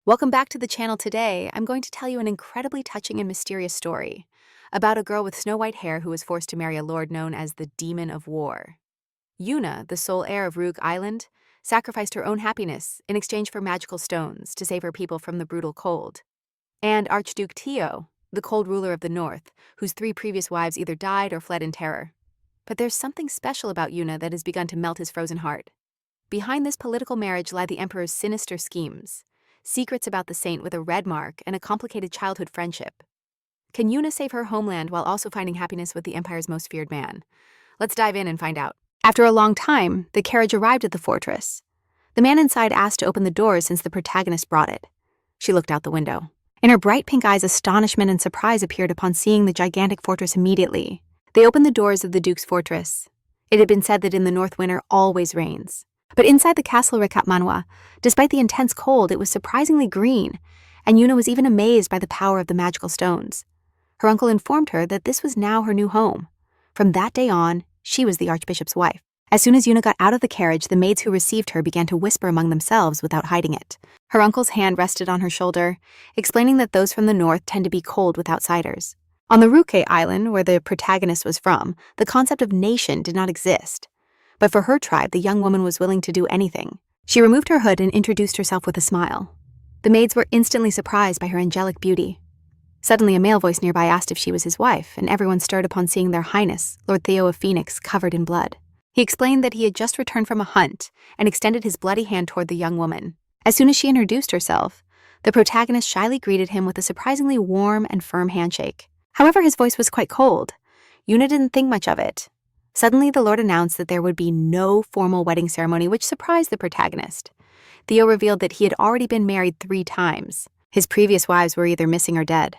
Welcome back to the channel. Today, I'm going to tell you an incredibly touching and mysterious story about a girl with snow white hair who was forced to marry a lord known as the Demon of War. Yuna, the sole heir of Rook Island, sacrificed her own happiness in exchange for magical stones to save her people from the brutal cold. And Archduke Teo, the cold ruler of the north, whose 3 previous wives either died or fled in terror. But there's something special about Yuna that has begun to melt his frozen heart. Behind this political marriage lie the emperor's sinister schemes. Secrets about the saint with a red mark and a complicated childhood friendship. Can Yuna save her homeland while also finding happiness with the empire's most feared man? Let's dive in and find out. After a long time, the carriage arrived at the fortress. The man inside asked to open the doors since the protagonist brought it. She looked out the window. In her bright pink eyes, astonishment and surprise appeared upon seeing the gigantic fortress immediately. They opened the doors of the duke's fortress. It had been said that in the north winter always rains. But inside the castle recap Manhwa, despite the intense cold, it was surprisingly green, and Yuna was even amazed by the power of the magical stones. Her uncle informed her that this was now her new home. From that day on, she was the archbishop's wife. As soon as Yuna got out of the carriage, the maids who received her began to whisper among themselves without hiding it. Her uncle's hand rested on her shoulder, explaining that those from the north tend to be cold with outsiders. On the Ruke Island, where the protagonist was from, the concept of nation did not exist. But for her tribe, the young woman was willing to do anything. She removed her hood and introduced herself with a smile. The maids were instantly surprised by her angelic beauty. Suddenly, a male voice nearby asked if she was his wife, and everyone stirred upon seeing their highness, Lord Theo of Phoenix, covered in blood. He explained that he had just returned from a hunt and extended his bloody hand toward the young woman. As soon as she introduced herself, the protagonist shyly greeted him with a surprisingly warm and firm handshake. However, his voice was quite cold. Yuna didn't think much of it. Suddenly, the Lord announced that there would be no formal wedding ceremony, which surprised the protagonist. Theo revealed that he had already been married 3 times. His previous wives were either missing or dead.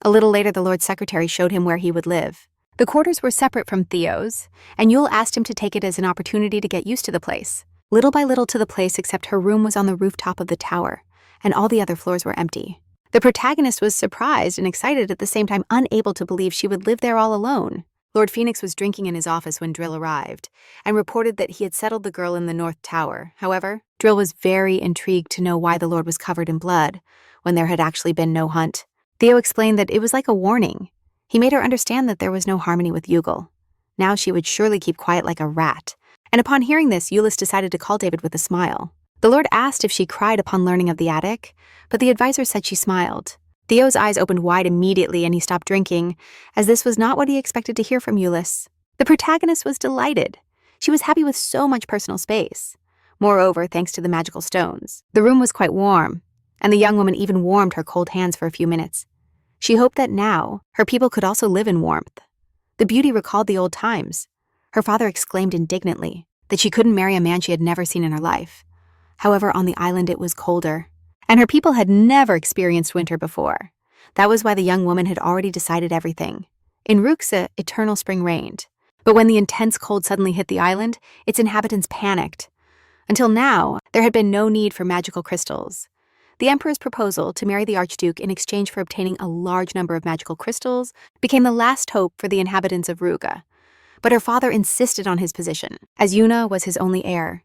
A little later, the Lord's secretary showed him where he would live. The quarters were separate from Theo's, and Yule asked him to take it as an opportunity to get used to the place. Little by little to the place, except her room was on the rooftop of the tower, and all the other floors were empty. The protagonist was surprised and excited at the same time, unable to believe she would live there all alone. Lord Phoenix was drinking in his office when Drill arrived, and reported that he had settled the girl in the North Tower. However, Drill was very intrigued to know why the Lord was covered in blood, when there had actually been no hunt. Theo explained that it was like a warning. He made her understand that there was no harmony with Yugal. Now she would surely keep quiet like a rat. And upon hearing this, Eulis decided to call David with a smile. The Lord asked if she cried upon learning of the attic, but the advisor said she smiled. Theo's eyes opened wide immediately and he stopped drinking, as this was not what he expected to hear from Eulis. The protagonist was delighted. She was happy with so much personal space. Moreover, thanks to the magical stones, the room was quite warm, and the young woman even warmed her cold hands for a few minutes. She hoped that now, her people could also live in warmth. The beauty recalled the old times. Her father exclaimed indignantly that she couldn't marry a man she had never seen in her life. However, on the island it was colder, and her people had never experienced winter before. That was why the young woman had already decided everything. In Ruxa, eternal spring reigned. But when the intense cold suddenly hit the island, its inhabitants panicked. Until now, there had been no need for magical crystals. The emperor's proposal to marry the archduke in exchange for obtaining a large number of magical crystals became the last hope for the inhabitants of Ruga. But her father insisted on his position, as Yuna was his only heir.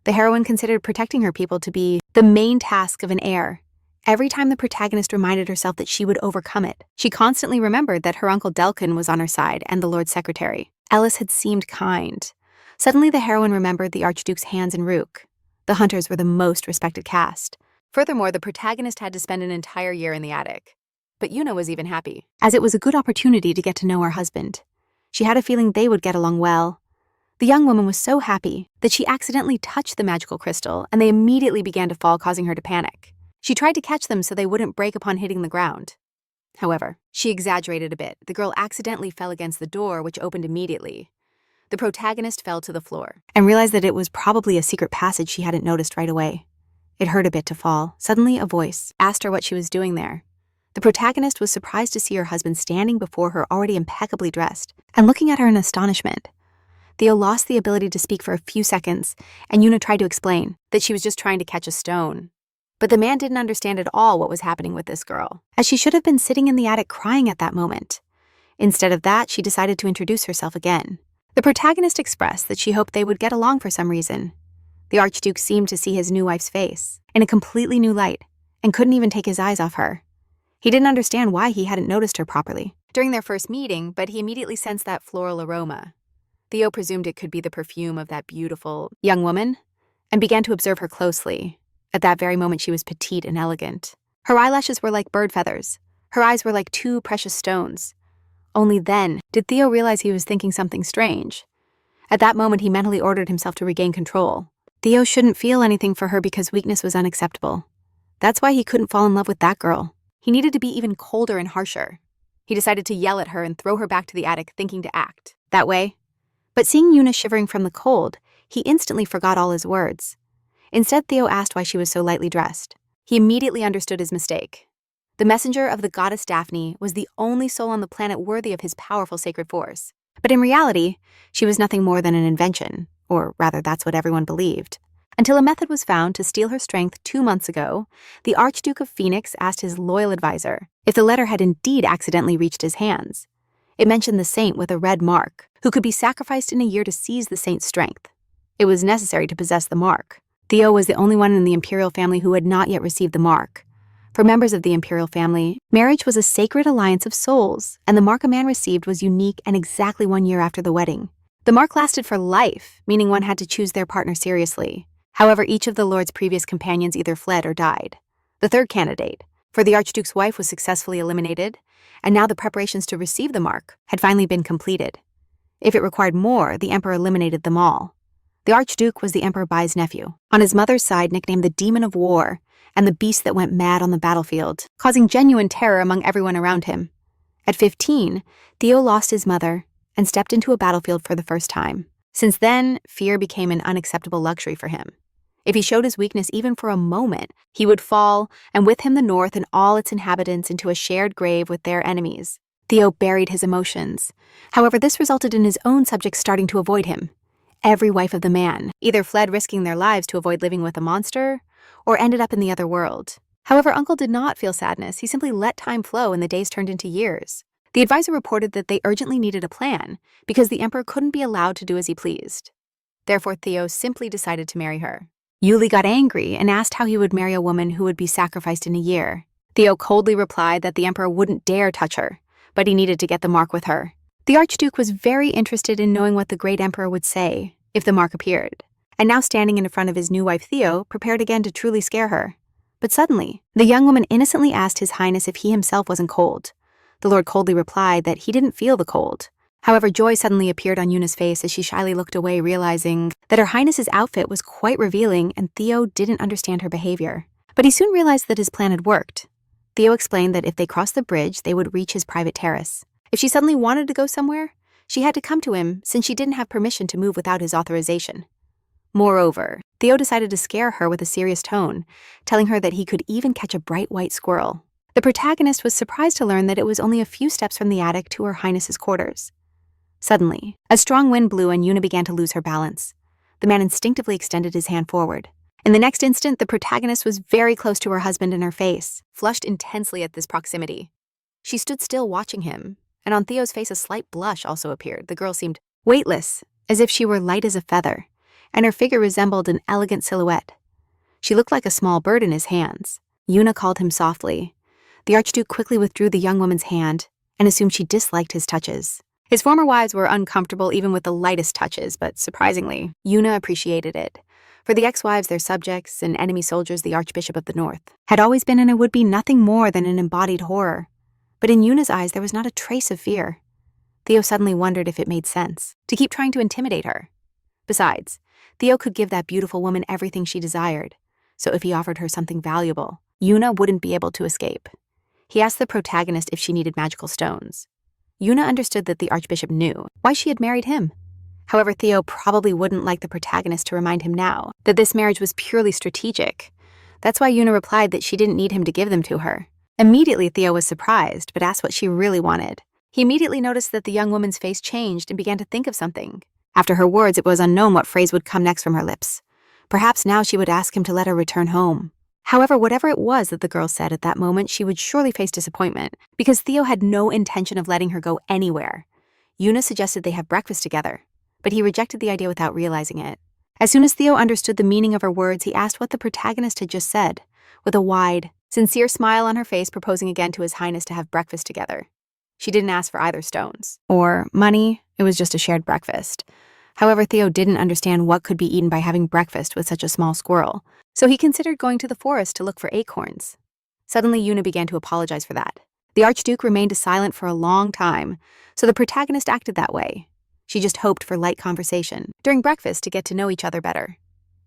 The heroine considered protecting her people to be the main task of an heir. Every time the protagonist reminded herself that she would overcome it, she constantly remembered that her uncle Delkin was on her side and the Lord's secretary. Ellis had seemed kind. Suddenly the heroine remembered the archduke's hands in Rook. The hunters were the most respected caste. Furthermore, the protagonist had to spend an entire year in the attic. But Yuna was even happy, as it was a good opportunity to get to know her husband. She had a feeling they would get along well. The young woman was so happy that she accidentally touched the magical crystal, and they immediately began to fall, causing her to panic. She tried to catch them so they wouldn't break upon hitting the ground. However, she exaggerated a bit. The girl accidentally fell against the door, which opened immediately. The protagonist fell to the floor and realized that it was probably a secret passage she hadn't noticed right away. It hurt a bit to fall. Suddenly, a voice asked her what she was doing there. The protagonist was surprised to see her husband standing before her, already impeccably dressed, and looking at her in astonishment. Theo lost the ability to speak for a few seconds, and Yuna tried to explain that she was just trying to catch a stone. But the man didn't understand at all what was happening with this girl, as she should have been sitting in the attic crying at that moment. Instead of that, she decided to introduce herself again. The protagonist expressed that she hoped they would get along for some reason. The Archduke seemed to see his new wife's face in a completely new light, and couldn't even take his eyes off her. He didn't understand why he hadn't noticed her properly during their first meeting, but he immediately sensed that floral aroma. Theo presumed it could be the perfume of that beautiful young woman and began to observe her closely. At that very moment, she was petite and elegant. Her eyelashes were like bird feathers. Her eyes were like two precious stones. Only then did Theo realize he was thinking something strange. At that moment, he mentally ordered himself to regain control. Theo shouldn't feel anything for her because weakness was unacceptable. That's why he couldn't fall in love with that girl. He needed to be even colder and harsher. He decided to yell at her and throw her back to the attic, thinking to act that way. But seeing Yuna shivering from the cold, he instantly forgot all his words. Instead, Theo asked why she was so lightly dressed. He immediately understood his mistake. The messenger of the goddess Daphne was the only soul on the planet worthy of his powerful sacred force. But in reality, she was nothing more than an invention, or rather that's what everyone believed. Until a method was found to steal her strength 2 months ago, the Archduke of Phoenix asked his loyal advisor if the letter had indeed accidentally reached his hands. It mentioned the saint with a red mark, who could be sacrificed in a year to seize the saint's strength. It was necessary to possess the mark. Theo was the only one in the imperial family who had not yet received the mark. For members of the imperial family, marriage was a sacred alliance of souls, and the mark a man received was unique and exactly 1 year after the wedding. The mark lasted for life, meaning one had to choose their partner seriously. However, each of the Lord's previous companions either fled or died. The third candidate, for the Archduke's wife, was successfully eliminated, and now the preparations to receive the mark had finally been completed. If it required more, the Emperor eliminated them all. The Archduke was the Emperor Bai's nephew, on his mother's side nicknamed the Demon of War, and the beast that went mad on the battlefield, causing genuine terror among everyone around him. At 15, Theo lost his mother and stepped into a battlefield for the first time. Since then, fear became an unacceptable luxury for him. If he showed his weakness even for a moment, he would fall, and with him the North and all its inhabitants into a shared grave with their enemies. Theo buried his emotions. However, this resulted in his own subjects starting to avoid him. Every wife of the man either fled risking their lives to avoid living with a monster, or ended up in the other world. However, Uncle did not feel sadness. He simply let time flow and the days turned into years. The advisor reported that they urgently needed a plan because the emperor couldn't be allowed to do as he pleased. Therefore, Theo simply decided to marry her. Yuli got angry and asked how he would marry a woman who would be sacrificed in a year. Theo coldly replied that the emperor wouldn't dare touch her, but he needed to get the mark with her. The Archduke was very interested in knowing what the great emperor would say if the mark appeared, and now standing in front of his new wife Theo, prepared again to truly scare her. But suddenly, the young woman innocently asked His Highness if he himself wasn't cold. The Lord coldly replied that he didn't feel the cold. However, joy suddenly appeared on Yuna's face as she shyly looked away, realizing that Her Highness's outfit was quite revealing and Theo didn't understand her behavior. But he soon realized that his plan had worked. Theo explained that if they crossed the bridge, they would reach his private terrace. If she suddenly wanted to go somewhere, she had to come to him since she didn't have permission to move without his authorization. Moreover, Theo decided to scare her with a serious tone, telling her that he could even catch a bright white squirrel. The protagonist was surprised to learn that it was only a few steps from the attic to Her Highness's quarters. Suddenly, a strong wind blew and Yuna began to lose her balance. The man instinctively extended his hand forward. In the next instant, the protagonist was very close to her husband in her face, flushed intensely at this proximity. She stood still watching him, and on Theo's face a slight blush also appeared. The girl seemed weightless, as if she were light as a feather, and her figure resembled an elegant silhouette. She looked like a small bird in his hands. Yuna called him softly. The Archduke quickly withdrew the young woman's hand and assumed she disliked his touches. His former wives were uncomfortable even with the lightest touches, but surprisingly, Yuna appreciated it. For the ex-wives, their subjects, and enemy soldiers, the Archbishop of the North had always been and would be nothing more than an embodied horror. But in Yuna's eyes, there was not a trace of fear. Theo suddenly wondered if it made sense to keep trying to intimidate her. Besides, Theo could give that beautiful woman everything she desired, so if he offered her something valuable, Yuna wouldn't be able to escape. He asked the protagonist if she needed magical stones. Yuna understood that the Archbishop knew why she had married him. However, Theo probably wouldn't like the protagonist to remind him now that this marriage was purely strategic. That's why Yuna replied that she didn't need him to give them to her. Immediately, Theo was surprised, but asked what she really wanted. He immediately noticed that the young woman's face changed and began to think of something. After her words, it was unknown what phrase would come next from her lips. Perhaps now she would ask him to let her return home. However, whatever it was that the girl said at that moment, she would surely face disappointment, because Theo had no intention of letting her go anywhere. Yuna suggested they have breakfast together, but he rejected the idea without realizing it. As soon as Theo understood the meaning of her words, he asked what the protagonist had just said, with a wide, sincere smile on her face, proposing again to His Highness to have breakfast together. She didn't ask for either stones or money, it was just a shared breakfast. However, Theo didn't understand what could be eaten by having breakfast with such a small squirrel, so he considered going to the forest to look for acorns. Suddenly, Una began to apologize for that. The Archduke remained silent for a long time, so the protagonist acted that way. She just hoped for light conversation during breakfast to get to know each other better.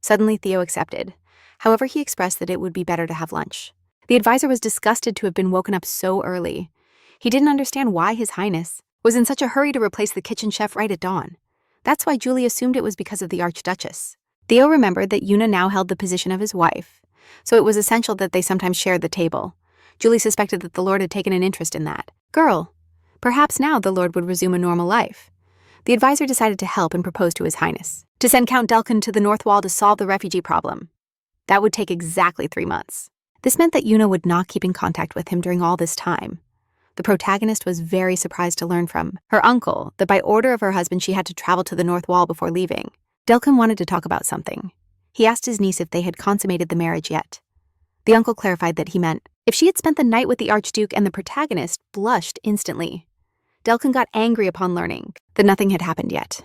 Suddenly, Theo accepted. However, he expressed that it would be better to have lunch. The advisor was disgusted to have been woken up so early. He didn't understand why His Highness was in such a hurry to replace the kitchen chef right at dawn. That's why Julie assumed it was because of the Archduchess. Theo remembered that Una now held the position of his wife, so it was essential that they sometimes shared the table. Julie suspected that the Lord had taken an interest in that girl. Perhaps now the Lord would resume a normal life. The advisor decided to help and propose to His Highness to send Count Delkin to the North Wall to solve the refugee problem. That would take exactly 3 months. This meant that Una would not keep in contact with him during all this time. The protagonist was very surprised to learn from her uncle that by order of her husband she had to travel to the North Wall before leaving. Delkin wanted to talk about something. He asked his niece if they had consummated the marriage yet. The uncle clarified that he meant if she had spent the night with the Archduke, and the protagonist blushed instantly. Delkin got angry upon learning that nothing had happened yet.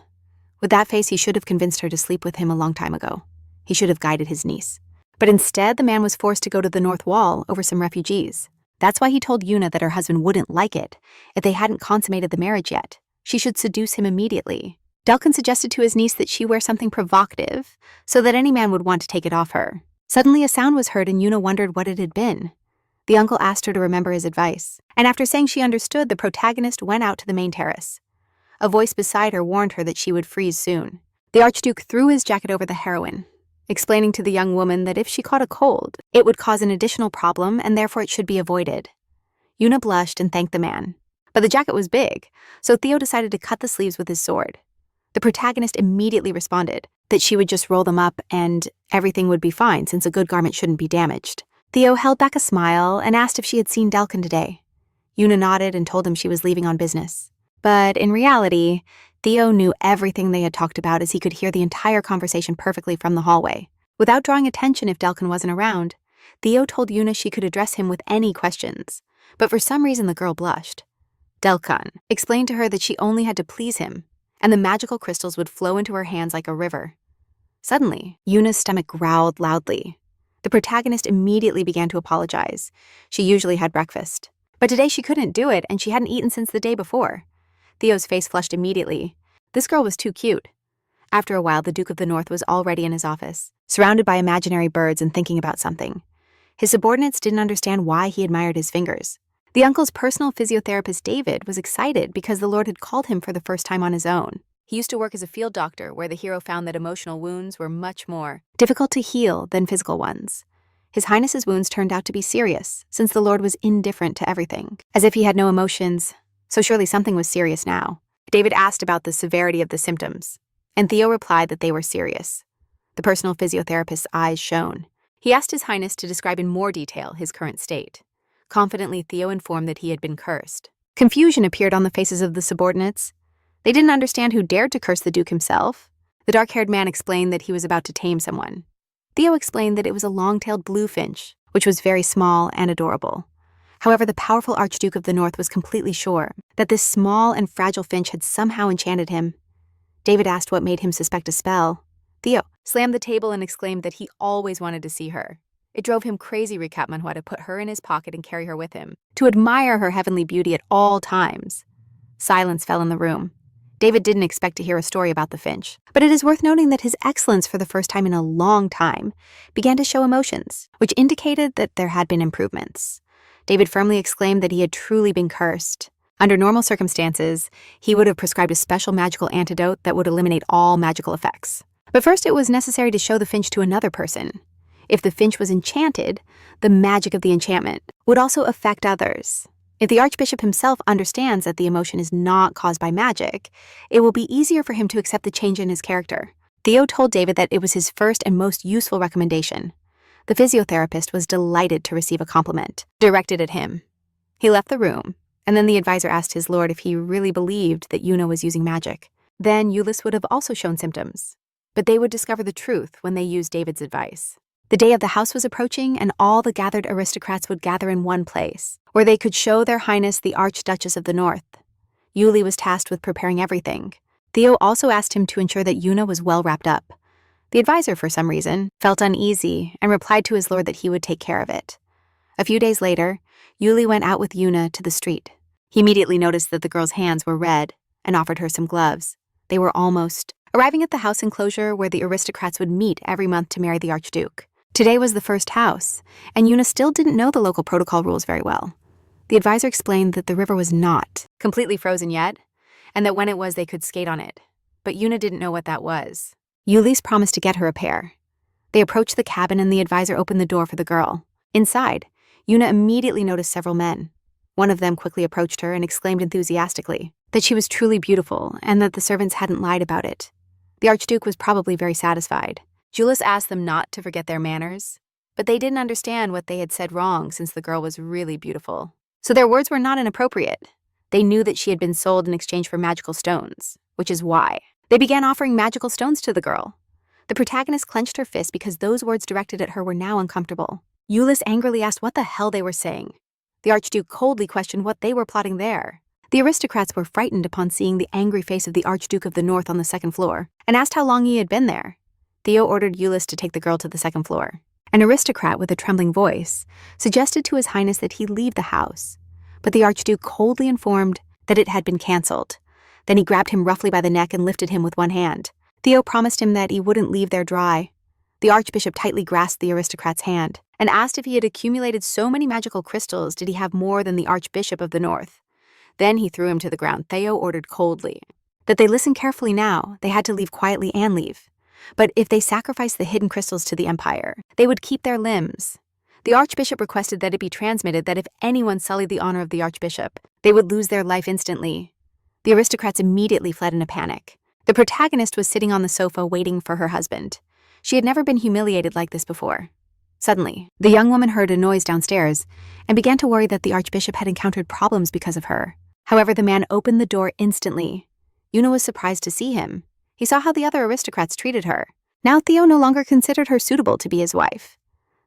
With that face, he should have convinced her to sleep with him a long time ago. He should have guided his niece. But instead, the man was forced to go to the North Wall over some refugees. That's why he told Una that her husband wouldn't like it if they hadn't consummated the marriage yet. She should seduce him immediately. Delkin suggested to his niece that she wear something provocative so that any man would want to take it off her. Suddenly, a sound was heard and Una wondered what it had been. The uncle asked her to remember his advice, and after saying she understood, the protagonist went out to the main terrace. A voice beside her warned her that she would freeze soon. The Archduke threw his jacket over the heroine, explaining to the young woman that if she caught a cold, it would cause an additional problem and therefore it should be avoided. Una blushed and thanked the man. But the jacket was big, so Theo decided to cut the sleeves with his sword. The protagonist immediately responded that she would just roll them up and everything would be fine since a good garment shouldn't be damaged. Theo held back a smile and asked if she had seen Delkin today. Una nodded and told him she was leaving on business. But in reality, Theo knew everything they had talked about as he could hear the entire conversation perfectly from the hallway. Without drawing attention if Delkin wasn't around, Theo told Una she could address him with any questions. But for some reason the girl blushed. Delkin explained to her that she only had to please him, and the magical crystals would flow into her hands like a river. Suddenly, Una's stomach growled loudly. The protagonist immediately began to apologize. She usually had breakfast. But today she couldn't do it, and she hadn't eaten since the day before. Theo's face flushed immediately. This girl was too cute. After a while, the Duke of the North was already in his office, surrounded by imaginary birds and thinking about something. His subordinates didn't understand why he admired his fingers. The uncle's personal physiotherapist, David, was excited because the Lord had called him for the first time on his own. He used to work as a field doctor, where the hero found that emotional wounds were much more difficult to heal than physical ones. His Highness's wounds turned out to be serious, since the Lord was indifferent to everything, as if he had no emotions, so surely something was serious now. David asked about the severity of the symptoms, and Theo replied that they were serious. The personal physiotherapist's eyes shone. He asked His Highness to describe in more detail his current state. Confidently, Theo informed that he had been cursed. Confusion appeared on the faces of the subordinates. They didn't understand who dared to curse the Duke himself. The dark-haired man explained that he was about to tame someone. Theo explained that it was a long-tailed blue finch, which was very small and adorable. However, the powerful Archduke of the North was completely sure that this small and fragile finch had somehow enchanted him. David asked what made him suspect a spell. Theo slammed the table and exclaimed that he always wanted to see her. It drove him crazy, recap Manhwa, to put her in his pocket and carry her with him, to admire her heavenly beauty at all times. Silence fell in the room. David didn't expect to hear a story about the finch, but it is worth noting that His Excellence, for the first time in a long time, began to show emotions, which indicated that there had been improvements. David firmly exclaimed that he had truly been cursed. Under normal circumstances, he would have prescribed a special magical antidote that would eliminate all magical effects. But first it was necessary to show the finch to another person. If the finch was enchanted, the magic of the enchantment would also affect others. If the Archbishop himself understands that the emotion is not caused by magic, it will be easier for him to accept the change in his character. Theo told David that it was his first and most useful recommendation. The physiotherapist was delighted to receive a compliment directed at him. He left the room, and then the advisor asked his lord if he really believed that Una was using magic. Then Ulyss would have also shown symptoms, but they would discover the truth when they used David's advice. The day of the house was approaching, and all the gathered aristocrats would gather in one place, where they could show their highness the Archduchess of the North. Yuli was tasked with preparing everything. Theo also asked him to ensure that Yuna was well wrapped up. The advisor, for some reason, felt uneasy and replied to his lord that he would take care of it. A few days later, Yuli went out with Yuna to the street. He immediately noticed that the girl's hands were red and offered her some gloves. They were almost arriving at the house enclosure where the aristocrats would meet every month to marry the Archduke. Today was the first house, and Yuna still didn't know the local protocol rules very well. The advisor explained that the river was not completely frozen yet, and that when it was they could skate on it. But Yuna didn't know what that was. Yuli's promised to get her a pair. They approached the cabin and the advisor opened the door for the girl. Inside, Yuna immediately noticed several men. One of them quickly approached her and exclaimed enthusiastically that she was truly beautiful and that the servants hadn't lied about it. The Archduke was probably very satisfied. Julius asked them not to forget their manners, but they didn't understand what they had said wrong since the girl was really beautiful. So their words were not inappropriate. They knew that she had been sold in exchange for magical stones, which is why they began offering magical stones to the girl. The protagonist clenched her fist because those words directed at her were now uncomfortable. Julius angrily asked what the hell they were saying. The Archduke coldly questioned what they were plotting there. The aristocrats were frightened upon seeing the angry face of the Archduke of the North on the second floor and asked how long he had been there. Theo ordered Julius to take the girl to the second floor. An aristocrat with a trembling voice suggested to His Highness that he leave the house, but the Archduke coldly informed that it had been cancelled. Then he grabbed him roughly by the neck and lifted him with one hand. Theo promised him that he wouldn't leave there dry. The Archbishop tightly grasped the aristocrat's hand and asked if he had accumulated so many magical crystals did he have more than the Archbishop of the North. Then he threw him to the ground. Theo ordered coldly that they listen carefully now. They had to leave quietly and leave. But if they sacrificed the hidden crystals to the Empire, they would keep their limbs. The Archbishop requested that it be transmitted that if anyone sullied the honor of the Archbishop, they would lose their life instantly. The aristocrats immediately fled in a panic. The protagonist was sitting on the sofa waiting for her husband. She had never been humiliated like this before. Suddenly, the young woman heard a noise downstairs and began to worry that the Archbishop had encountered problems because of her. However, the man opened the door instantly. Yuna was surprised to see him. He saw how the other aristocrats treated her. Now Theo no longer considered her suitable to be his wife.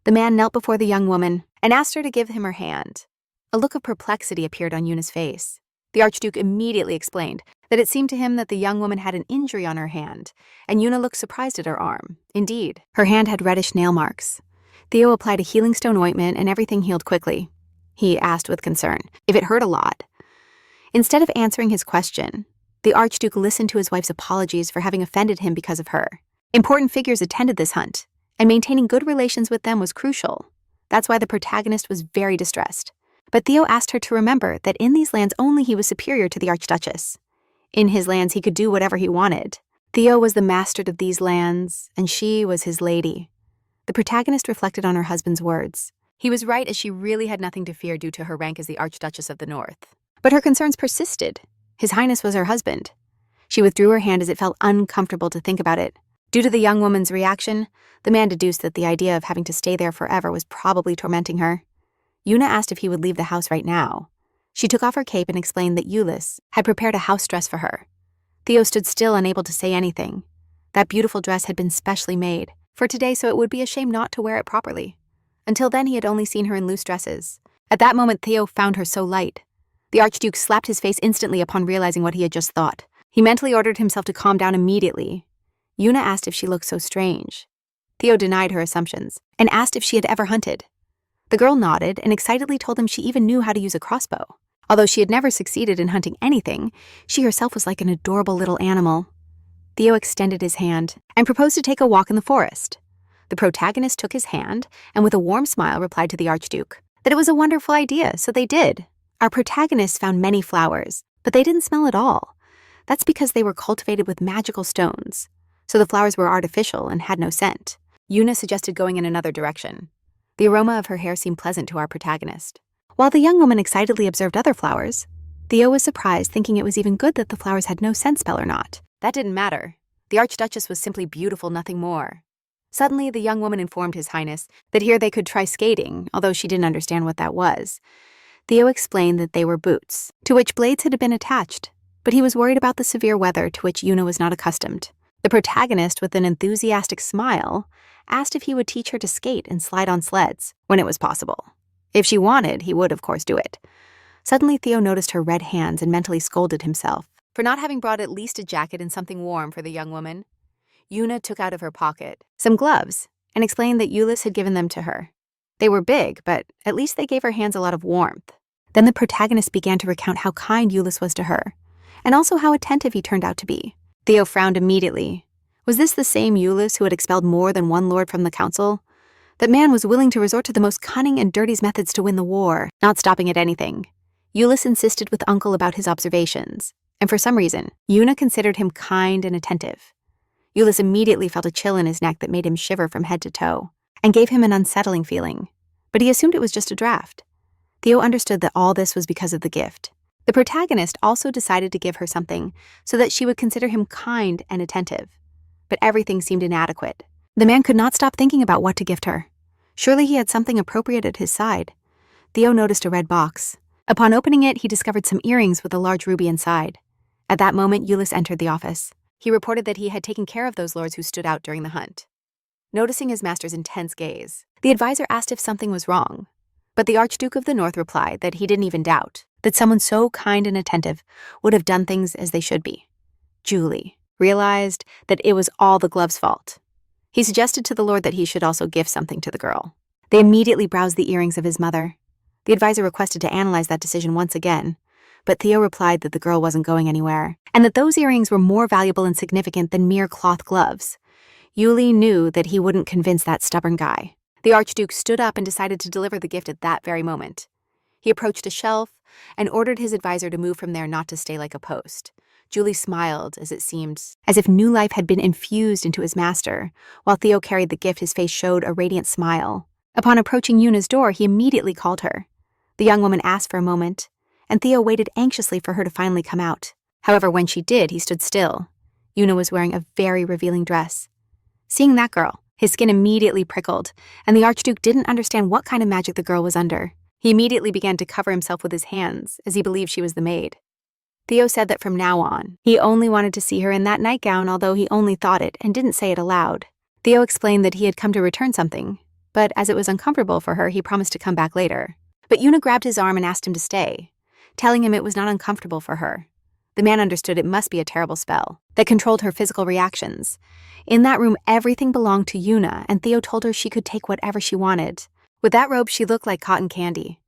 The man knelt before the young woman and asked her to give him her hand. A look of perplexity appeared on Yuna's face. The Archduke immediately explained that it seemed to him that the young woman had an injury on her hand, and Yuna looked surprised at her arm. Indeed, her hand had reddish nail marks. Theo applied a healing stone ointment and everything healed quickly. He asked with concern if it hurt a lot. Instead of answering his question, the Archduke listened to his wife's apologies for having offended him because of her. Important figures attended this hunt, and maintaining good relations with them was crucial. That's why the protagonist was very distressed. But Theo asked her to remember that in these lands only he was superior to the Archduchess. In his lands he could do whatever he wanted. Theo was the master of these lands, and she was his lady. The protagonist reflected on her husband's words. He was right, as she really had nothing to fear due to her rank as the Archduchess of the North. But her concerns persisted. His Highness was her husband. She withdrew her hand as it felt uncomfortable to think about it. Due to the young woman's reaction, the man deduced that the idea of having to stay there forever was probably tormenting her. Yuna asked if he would leave the house right now. She took off her cape and explained that Euless had prepared a house dress for her. Theo stood still, unable to say anything. That beautiful dress had been specially made for today, so it would be a shame not to wear it properly. Until then, he had only seen her in loose dresses. At that moment, Theo found her so light. The Archduke slapped his face instantly upon realizing what he had just thought. He mentally ordered himself to calm down immediately. Yuna asked if she looked so strange. Theo denied her assumptions and asked if she had ever hunted. The girl nodded and excitedly told him she even knew how to use a crossbow. Although she had never succeeded in hunting anything, she herself was like an adorable little animal. Theo extended his hand and proposed to take a walk in the forest. The protagonist took his hand and with a warm smile replied to the Archduke that it was a wonderful idea, so they did. Our protagonists found many flowers, but they didn't smell at all. That's because they were cultivated with magical stones, so the flowers were artificial and had no scent. Yuna suggested going in another direction. The aroma of her hair seemed pleasant to our protagonist. While the young woman excitedly observed other flowers, Theo was surprised, thinking it was even good that the flowers had no scent spell or not. That didn't matter. The Archduchess was simply beautiful, nothing more. Suddenly, the young woman informed His Highness that here they could try skating, although she didn't understand what that was. Theo explained that they were boots, to which blades had been attached, but he was worried about the severe weather to which Yuna was not accustomed. The protagonist, with an enthusiastic smile, asked if he would teach her to skate and slide on sleds when it was possible. If she wanted, he would, of course, do it. Suddenly, Theo noticed her red hands and mentally scolded himself for not having brought at least a jacket and something warm for the young woman. Yuna took out of her pocket some gloves and explained that Euless had given them to her. They were big, but at least they gave her hands a lot of warmth. Then the protagonist began to recount how kind Euless was to her, and also how attentive he turned out to be. Theo frowned immediately. Was this the same Euless who had expelled more than one lord from the council? That man was willing to resort to the most cunning and dirtiest methods to win the war, not stopping at anything. Euless insisted with Uncle about his observations, and for some reason, Yuna considered him kind and attentive. Euless immediately felt a chill in his neck that made him shiver from head to toe, and gave him an unsettling feeling, but he assumed it was just a draft. Theo understood that all this was because of the gift. The protagonist also decided to give her something so that she would consider him kind and attentive, but everything seemed inadequate. The man could not stop thinking about what to gift her. Surely he had something appropriate at his side. Theo noticed a red box. Upon opening it, he discovered some earrings with a large ruby inside. At that moment, Euless entered the office. He reported that he had taken care of those lords who stood out during the hunt. Noticing his master's intense gaze, the advisor asked if something was wrong, but the Archduke of the North replied that he didn't even doubt that someone so kind and attentive would have done things as they should be. Julie realized that it was all the glove's fault. He suggested to the lord that he should also gift something to the girl. They immediately browsed the earrings of his mother. The advisor requested to analyze that decision once again, but Theo replied that the girl wasn't going anywhere, and that those earrings were more valuable and significant than mere cloth gloves. Yuli knew that he wouldn't convince that stubborn guy. The Archduke stood up and decided to deliver the gift at that very moment. He approached a shelf and ordered his advisor to move from there, not to stay like a post. Julie smiled as it seemed as if new life had been infused into his master. While Theo carried the gift, his face showed a radiant smile. Upon approaching Yuna's door, he immediately called her. The young woman asked for a moment, and Theo waited anxiously for her to finally come out. However, when she did, he stood still. Yuna was wearing a very revealing dress. Seeing that girl, his skin immediately prickled, and the Archduke didn't understand what kind of magic the girl was under. He immediately began to cover himself with his hands, as he believed she was the maid. Theo said that from now on, he only wanted to see her in that nightgown, although he only thought it and didn't say it aloud. Theo explained that he had come to return something, but as it was uncomfortable for her, he promised to come back later. But Yuna grabbed his arm and asked him to stay, telling him it was not uncomfortable for her. The man understood it must be a terrible spell that controlled her physical reactions. In that room, everything belonged to Yuna, and Theo told her she could take whatever she wanted. With that robe, she looked like cotton candy.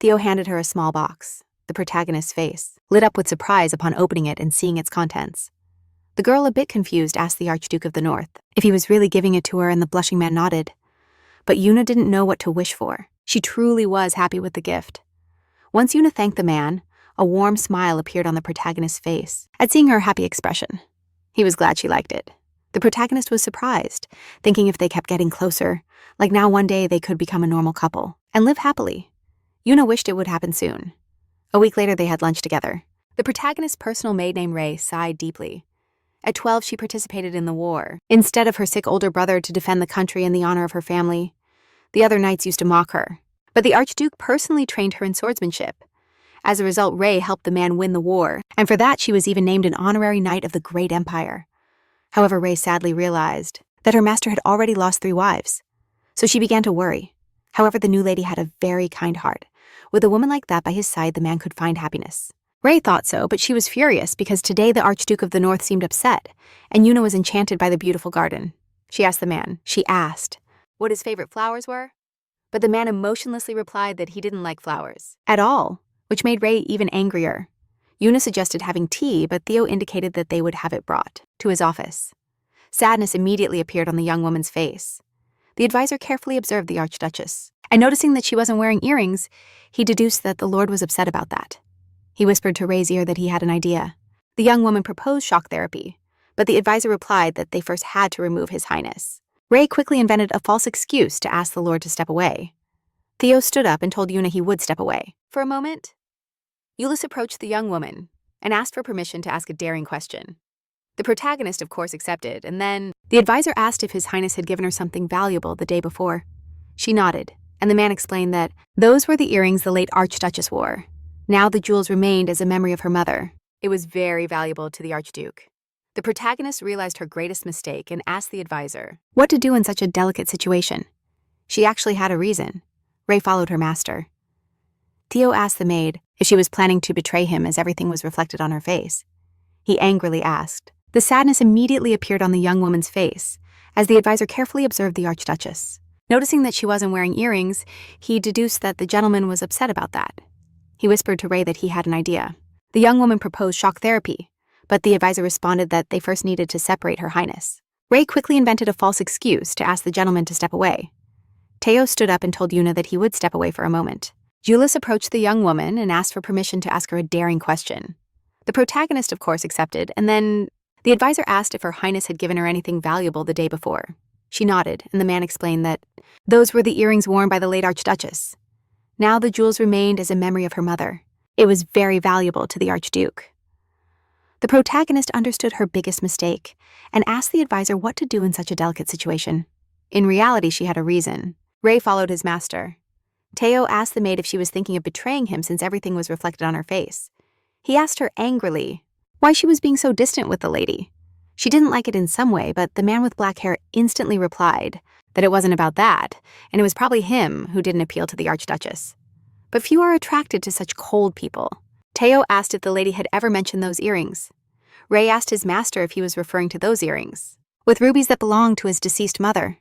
Theo handed her a small box. The protagonist's face lit up with surprise upon opening it and seeing its contents. The girl, a bit confused, asked the Archduke of the North if he was really giving it to her, and the blushing man nodded. But Yuna didn't know what to wish for. She truly was happy with the gift. Once Yuna thanked the man, a warm smile appeared on the protagonist's face at seeing her happy expression. He was glad she liked it. The protagonist was surprised, thinking if they kept getting closer, like now one day they could become a normal couple and live happily. Yuna wished it would happen soon. A week later, they had lunch together. The protagonist's personal maid named Ray sighed deeply. At 12, she participated in the war, instead of her sick older brother to defend the country and the honor of her family. The other knights used to mock her, but the Archduke personally trained her in swordsmanship. As a result, Ray helped the man win the war, and for that she was even named an honorary knight of the great empire. However, Ray sadly realized that her master had already lost 3 wives, so she began to worry. However, the new lady had a very kind heart. With a woman like that by his side, the man could find happiness. Ray thought so, but she was furious because today the Archduke of the North seemed upset, and Yuna was enchanted by the beautiful garden. She asked what his favorite flowers were, but the man emotionlessly replied that he didn't like flowers at all, which made Ray even angrier. Yuna suggested having tea, but Theo indicated that they would have it brought to his office. Sadness immediately appeared on the young woman's face. The advisor carefully observed the Archduchess, and noticing that she wasn't wearing earrings, he deduced that the lord was upset about that. He whispered to Ray's ear that he had an idea. The young woman proposed shock therapy, but the advisor replied that they first had to remove His Highness. Ray quickly invented a false excuse to ask the lord to step away. Theo stood up and told Yuna he would step away. For a moment, Euless approached the young woman and asked for permission to ask a daring question. The protagonist, of course, accepted, and then the advisor asked if His Highness had given her something valuable the day before. She nodded, and the man explained that those were the earrings the late Archduchess wore. Now the jewels remained as a memory of her mother. It was very valuable to the Archduke. The protagonist realized her greatest mistake and asked the advisor what to do in such a delicate situation. She actually had a reason. Ray followed her master. Theo asked the maid if she was planning to betray him as everything was reflected on her face. He angrily asked. The sadness immediately appeared on the young woman's face as the advisor carefully observed the Archduchess. Noticing that she wasn't wearing earrings, he deduced that the gentleman was upset about that. He whispered to Ray that he had an idea. The young woman proposed shock therapy, but the advisor responded that they first needed to separate Her Highness. Ray quickly invented a false excuse to ask the gentleman to step away. Theo stood up and told Yuna that he would step away for a moment. Julius approached the young woman and asked for permission to ask her a daring question. The protagonist, of course, accepted, and then the advisor asked if Her Highness had given her anything valuable the day before. She nodded, and the man explained that those were the earrings worn by the late Archduchess. Now the jewels remained as a memory of her mother. It was very valuable to the Archduke. The protagonist understood her biggest mistake and asked the advisor what to do in such a delicate situation. In reality, she had a reason. Ray followed his master. Theo asked the maid if she was thinking of betraying him since everything was reflected on her face. He asked her angrily why she was being so distant with the lady. She didn't like it in some way, but the man with black hair instantly replied that it wasn't about that, and it was probably him who didn't appeal to the Archduchess. But few are attracted to such cold people. Theo asked if the lady had ever mentioned those earrings. Ray asked his master if he was referring to those earrings, with rubies that belonged to his deceased mother.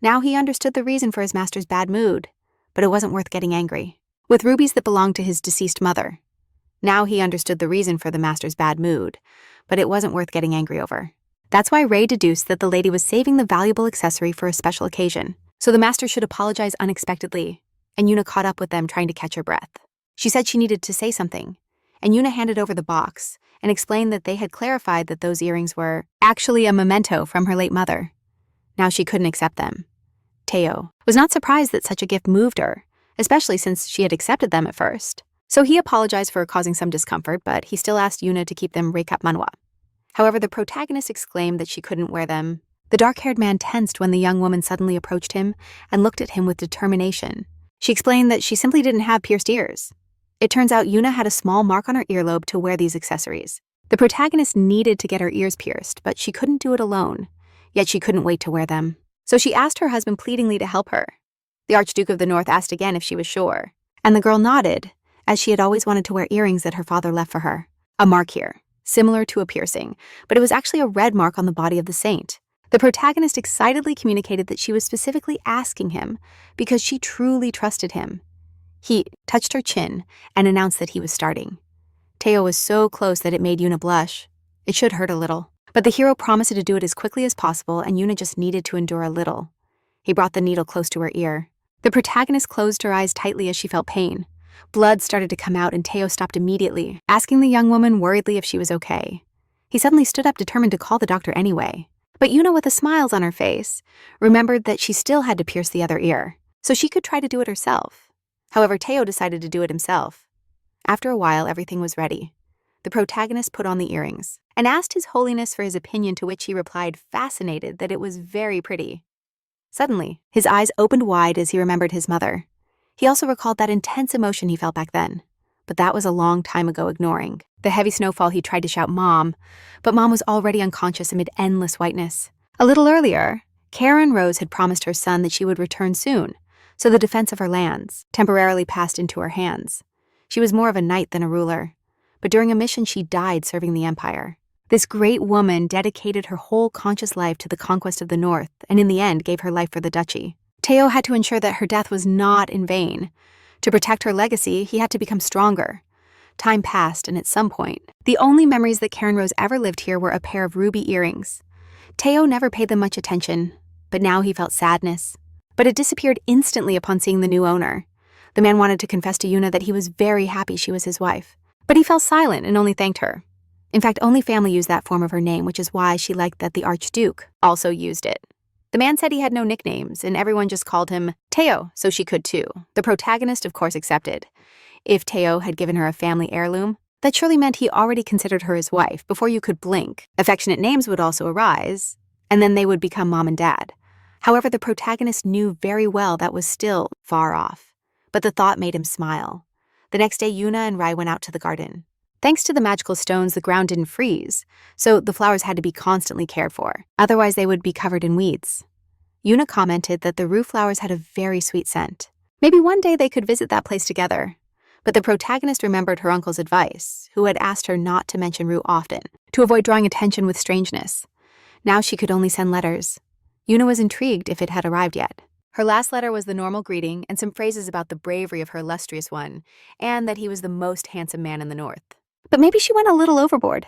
Now he understood the reason for his master's bad mood, but it wasn't worth getting angry. With rubies that belonged to his deceased mother. Now he understood the reason for the master's bad mood, but it wasn't worth getting angry over. That's why Ray deduced that the lady was saving the valuable accessory for a special occasion, so the master should apologize unexpectedly, and Yuna caught up with them trying to catch her breath. She said she needed to say something, and Yuna handed over the box and explained that they had clarified that those earrings were actually a memento from her late mother. Now she couldn't accept them. Theo was not surprised that such a gift moved her, especially since she had accepted them at first. So he apologized for causing some discomfort, but he still asked Yuna to keep them recap manhwa. However, the protagonist exclaimed that she couldn't wear them. The dark-haired man tensed when the young woman suddenly approached him and looked at him with determination. She explained that she simply didn't have pierced ears. It turns out Yuna had a small mark on her earlobe to wear these accessories. The protagonist needed to get her ears pierced, but she couldn't do it alone, yet she couldn't wait to wear them. So she asked her husband pleadingly to help her. The Archduke of the North asked again if she was sure, and the girl nodded, as she had always wanted to wear earrings that her father left for her. A mark here, similar to a piercing, but it was actually a red mark on the body of the saint. The protagonist excitedly communicated that she was specifically asking him because she truly trusted him. He touched her chin and announced that he was starting. Theo was so close that it made Yuna blush. It should hurt a little, but the hero promised to do it as quickly as possible, and Yuna just needed to endure a little. He brought the needle close to her ear. The protagonist closed her eyes tightly as she felt pain. Blood started to come out, and Theo stopped immediately, asking the young woman worriedly if she was okay. He suddenly stood up, determined to call the doctor anyway. But Yuna, with the smiles on her face, remembered that she still had to pierce the other ear, so she could try to do it herself. However, Theo decided to do it himself. After a while, everything was ready. The protagonist put on the earrings and asked His Holiness for his opinion, to which he replied, fascinated, that it was very pretty. Suddenly, his eyes opened wide as he remembered his mother. He also recalled that intense emotion he felt back then, but that was a long time ago. Ignoring the heavy snowfall, he tried to shout "Mom," but Mom was already unconscious amid endless whiteness. A little earlier, Karen Rose had promised her son that she would return soon, so the defense of her lands temporarily passed into her hands. She was more of a knight than a ruler, but during a mission she died serving the Empire. This great woman dedicated her whole conscious life to the conquest of the North, and in the end gave her life for the duchy. Theo had to ensure that her death was not in vain. To protect her legacy, he had to become stronger. Time passed, and at some point, the only memories that Karen Rose ever lived here were a pair of ruby earrings. Theo never paid them much attention, but now he felt sadness. But it disappeared instantly upon seeing the new owner. The man wanted to confess to Yuna that he was very happy she was his wife, but he fell silent and only thanked her. In fact, only family used that form of her name, which is why she liked that the Archduke also used it. The man said he had no nicknames, and everyone just called him Theo, so she could too. The protagonist, of course, accepted. If Theo had given her a family heirloom, that surely meant he already considered her his wife before you could blink. Affectionate names would also arise, and then they would become Mom and Dad. However, the protagonist knew very well that was still far off, but the thought made him smile. The next day, Yuna and Rai went out to the garden. Thanks to the magical stones, the ground didn't freeze, so the flowers had to be constantly cared for. Otherwise, they would be covered in weeds. Yuna commented that the rue flowers had a very sweet scent. Maybe one day they could visit that place together. But the protagonist remembered her uncle's advice, who had asked her not to mention rue often, to avoid drawing attention with strangeness. Now she could only send letters. Yuna was intrigued if it had arrived yet. Her last letter was the normal greeting and some phrases about the bravery of her illustrious one, and that he was the most handsome man in the north. But maybe she went a little overboard.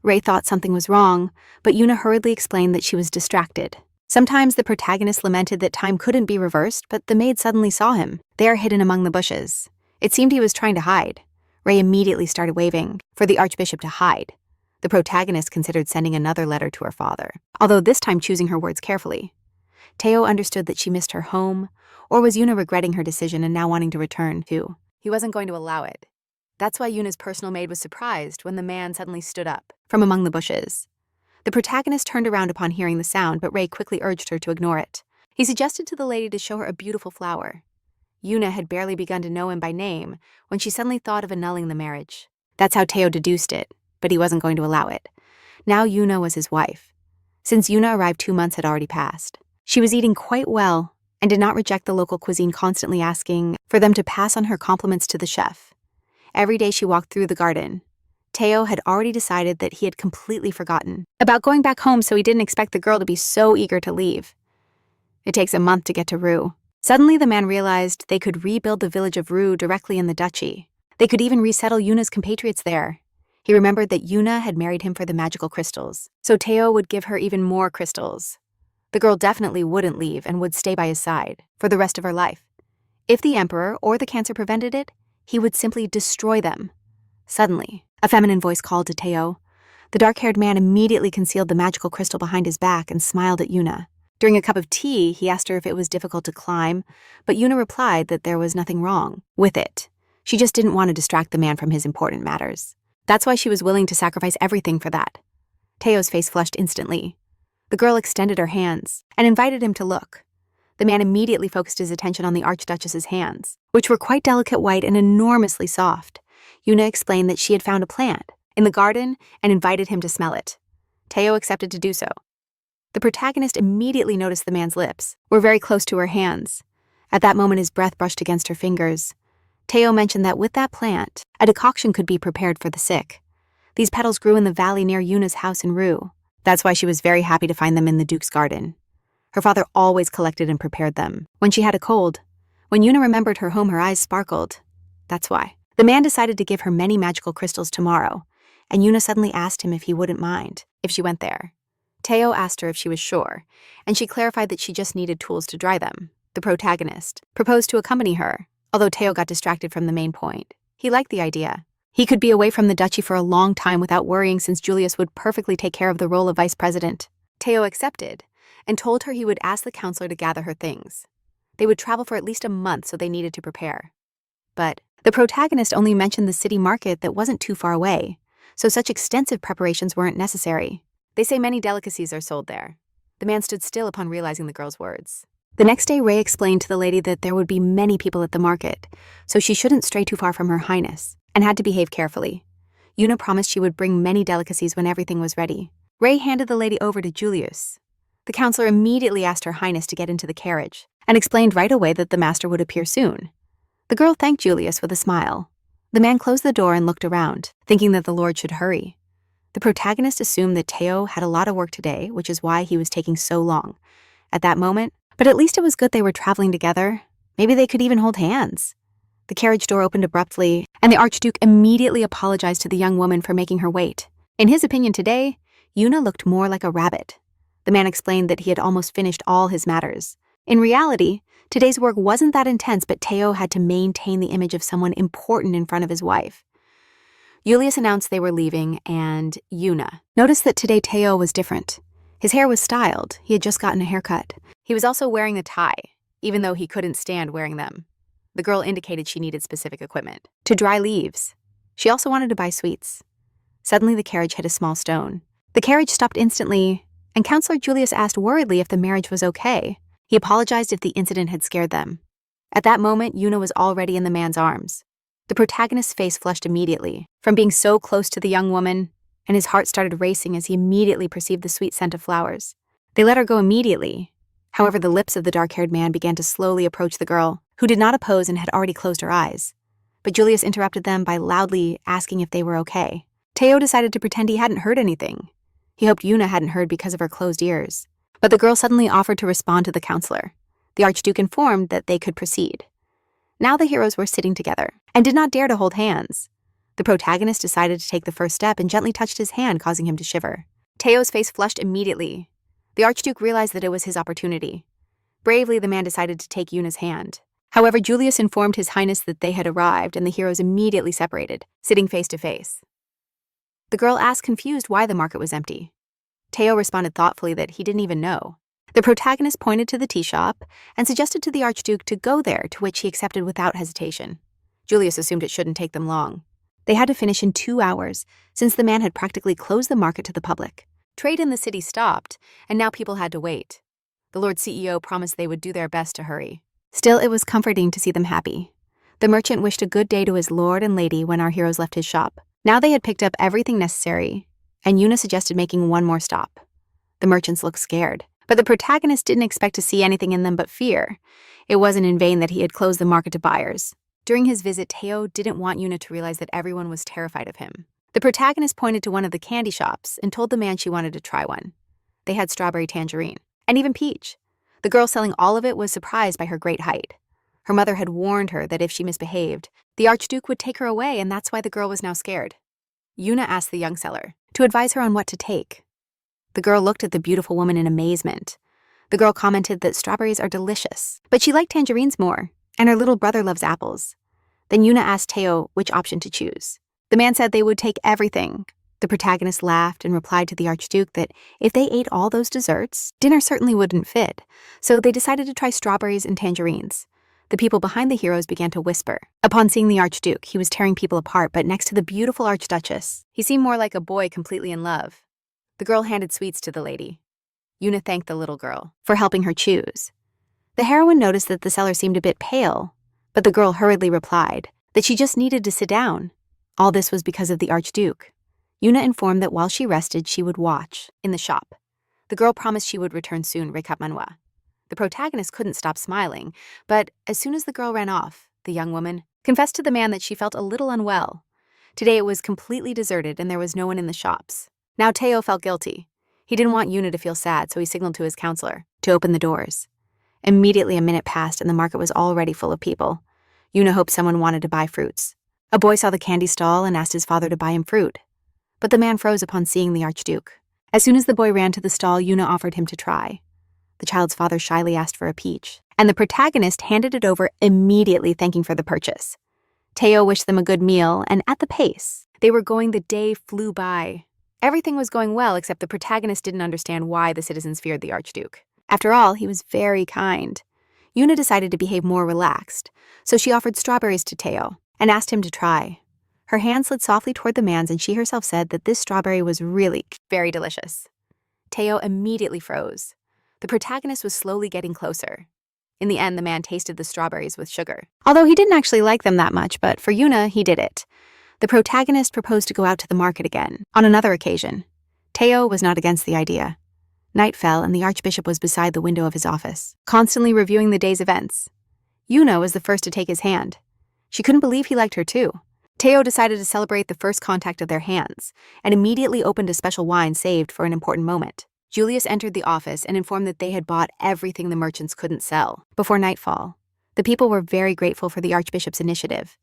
Ray thought something was wrong, but Yuna hurriedly explained that she was distracted. Sometimes the protagonist lamented that time couldn't be reversed, but the maid suddenly saw him, there hidden among the bushes. It seemed he was trying to hide. Ray immediately started waving for the archbishop to hide. The protagonist considered sending another letter to her father, although this time choosing her words carefully. Teo understood that she missed her home, or was Yuna regretting her decision and now wanting to return too? He wasn't going to allow it. That's why Yuna's personal maid was surprised when the man suddenly stood up from among the bushes. The protagonist turned around upon hearing the sound, but Ray quickly urged her to ignore it. He suggested to the lady to show her a beautiful flower. Yuna had barely begun to know him by name when she suddenly thought of annulling the marriage. That's how Teo deduced it, but he wasn't going to allow it. Now Yuna was his wife. Since Yuna arrived, 2 months had already passed. She was eating quite well and did not reject the local cuisine, constantly asking for them to pass on her compliments to the chef. Every day she walked through the garden. Teo had already decided that he had completely forgotten about going back home, so he didn't expect the girl to be so eager to leave. It takes a month to get to Rue. Suddenly, the man realized they could rebuild the village of Rue directly in the duchy. They could even resettle Yuna's compatriots there. He remembered that Yuna had married him for the magical crystals, so Teo would give her even more crystals. The girl definitely wouldn't leave and would stay by his side for the rest of her life. If the emperor or the cancer prevented it, he would simply destroy them. Suddenly, a feminine voice called to Teo. The dark-haired man immediately concealed the magical crystal behind his back and smiled at Yuna. During a cup of tea, he asked her if it was difficult to climb, but Yuna replied that there was nothing wrong with it. She just didn't want to distract the man from his important matters. That's why she was willing to sacrifice everything for that. Teo's face flushed instantly. The girl extended her hands and invited him to look. The man immediately focused his attention on the archduchess's hands, which were quite delicate white and enormously soft. Yuna explained that she had found a plant in the garden and invited him to smell it. Teo accepted to do so. The protagonist immediately noticed the man's lips were very close to her hands. At that moment, his breath brushed against her fingers. Teo mentioned that with that plant, a decoction could be prepared for the sick. These petals grew in the valley near Yuna's house in Rue. That's why she was very happy to find them in the Duke's garden. Her father always collected and prepared them when she had a cold. When Yuna remembered her home, her eyes sparkled. That's why. The man decided to give her many magical crystals tomorrow, and Yuna suddenly asked him if he wouldn't mind if she went there. Teo asked her if she was sure, and she clarified that she just needed tools to dry them. The protagonist proposed to accompany her, although Teo got distracted from the main point. He liked the idea. He could be away from the duchy for a long time without worrying, since Julius would perfectly take care of the role of vice president. Teo accepted and told her he would ask the counselor to gather her things. They would travel for at least a month, so they needed to prepare. But the protagonist only mentioned the city market that wasn't too far away, so such extensive preparations weren't necessary. They say many delicacies are sold there. The man stood still upon realizing the girl's words. The next day, Ray explained to the lady that there would be many people at the market, so she shouldn't stray too far from her highness, and had to behave carefully. Yuna promised she would bring many delicacies when everything was ready. Ray handed the lady over to Julius. The counselor immediately asked her highness to get into the carriage, and explained right away that the master would appear soon. The girl thanked Julius with a smile. The man closed the door and looked around, thinking that the lord should hurry. The protagonist assumed that Teo had a lot of work today, which is why he was taking so long. At that moment, but at least it was good they were traveling together. Maybe they could even hold hands. The carriage door opened abruptly, and the Archduke immediately apologized to the young woman for making her wait. In his opinion today, Yuna looked more like a rabbit. The man explained that he had almost finished all his matters. In reality, today's work wasn't that intense, but Teo had to maintain the image of someone important in front of his wife. Julius announced they were leaving, and Yuna noticed that today Teo was different. His hair was styled. He had just gotten a haircut. He was also wearing a tie, even though he couldn't stand wearing them. The girl indicated she needed specific equipment to dry leaves. She also wanted to buy sweets. Suddenly, the carriage hit a small stone. The carriage stopped instantly, and Counselor Julius asked worriedly if the marriage was okay. He apologized if the incident had scared them. At that moment, Yuna was already in the man's arms. The protagonist's face flushed immediately, from being so close to the young woman, and his heart started racing as he immediately perceived the sweet scent of flowers. They let her go immediately. However, the lips of the dark-haired man began to slowly approach the girl, who did not oppose and had already closed her eyes. But Julius interrupted them by loudly asking if they were okay. Teo decided to pretend he hadn't heard anything. He hoped Yuna hadn't heard because of her closed ears. But the girl suddenly offered to respond to the counselor. The Archduke informed that they could proceed. Now the heroes were sitting together, and did not dare to hold hands. The protagonist decided to take the first step and gently touched his hand, causing him to shiver. Teo's face flushed immediately. The Archduke realized that it was his opportunity. Bravely, the man decided to take Yuna's hand. However, Julius informed His Highness that they had arrived, and the heroes immediately separated, sitting face to face. The girl asked confused why the market was empty. Teo responded thoughtfully that he didn't even know. The protagonist pointed to the tea shop and suggested to the Archduke to go there, to which he accepted without hesitation. Julius assumed it shouldn't take them long. They had to finish in 2 hours, since the man had practically closed the market to the public. Trade in the city stopped, and now people had to wait. The Lord CEO promised they would do their best to hurry. Still, it was comforting to see them happy. The merchant wished a good day to his lord and lady when our heroes left his shop. Now they had picked up everything necessary, and Yuna suggested making one more stop. The merchants looked scared, but the protagonist didn't expect to see anything in them but fear. It wasn't in vain that he had closed the market to buyers. During his visit, Teo didn't want Yuna to realize that everyone was terrified of him. The protagonist pointed to one of the candy shops and told the man she wanted to try one. They had strawberry tangerine, and even peach. The girl selling all of it was surprised by her great height. Her mother had warned her that if she misbehaved, the Archduke would take her away, and that's why the girl was now scared. Yuna asked the young seller to advise her on what to take. The girl looked at the beautiful woman in amazement. The girl commented that strawberries are delicious, but she liked tangerines more, and her little brother loves apples. Then Yuna asked Teo which option to choose. The man said they would take everything. The protagonist laughed and replied to the Archduke that if they ate all those desserts, dinner certainly wouldn't fit, so they decided to try strawberries and tangerines. The people behind the heroes began to whisper. Upon seeing the Archduke, he was tearing people apart, but next to the beautiful Archduchess, he seemed more like a boy completely in love. The girl handed sweets to the lady. Yuna thanked the little girl for helping her choose. The heroine noticed that the seller seemed a bit pale, but the girl hurriedly replied that she just needed to sit down. All this was because of the Archduke. Yuna informed that while she rested, she would watch in the shop. The girl promised she would return soon, recap Manhwa. The protagonist couldn't stop smiling, but as soon as the girl ran off, the young woman confessed to the man that she felt a little unwell. Today it was completely deserted and there was no one in the shops. Now Teo felt guilty. He didn't want Yuna to feel sad, so he signaled to his counselor to open the doors. Immediately a minute passed and the market was already full of people. Yuna hoped someone wanted to buy fruits. A boy saw the candy stall and asked his father to buy him fruit. But the man froze upon seeing the Archduke. As soon as the boy ran to the stall, Yuna offered him to try. The child's father shyly asked for a peach, and the protagonist handed it over immediately, thanking for the purchase. Teo wished them a good meal, and at the pace they were going, the day flew by. Everything was going well, except the protagonist didn't understand why the citizens feared the Archduke. After all, he was very kind. Yuna decided to behave more relaxed, so she offered strawberries to Teo and asked him to try. Her hand slid softly toward the man's, and she herself said that this strawberry was really very delicious. Teo immediately froze. The protagonist was slowly getting closer. In the end, the man tasted the strawberries with sugar. Although he didn't actually like them that much, but for Yuna, he did it. The protagonist proposed to go out to the market again, on another occasion. Teo was not against the idea. Night fell, and the Archbishop was beside the window of his office, constantly reviewing the day's events. Yuna was the first to take his hand. She couldn't believe he liked her too. Teo decided to celebrate the first contact of their hands, and immediately opened a special wine saved for an important moment. Julius entered the office and informed that they had bought everything the merchants couldn't sell before nightfall. The people were very grateful for the Archbishop's initiative.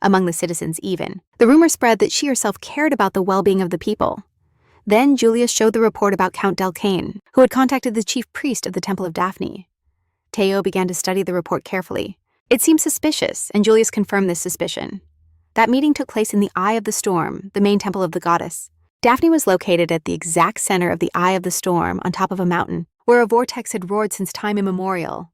Among the citizens even, the rumor spread that she herself cared about the well-being of the people. Then Julius showed the report about Count Delcane, who had contacted the chief priest of the Temple of Daphne. Teo began to study the report carefully. It seemed suspicious, and Julius confirmed this suspicion. That meeting took place in the Eye of the Storm, the main temple of the goddess. Daphne was located at the exact center of the Eye of the Storm on top of a mountain, where a vortex had roared since time immemorial.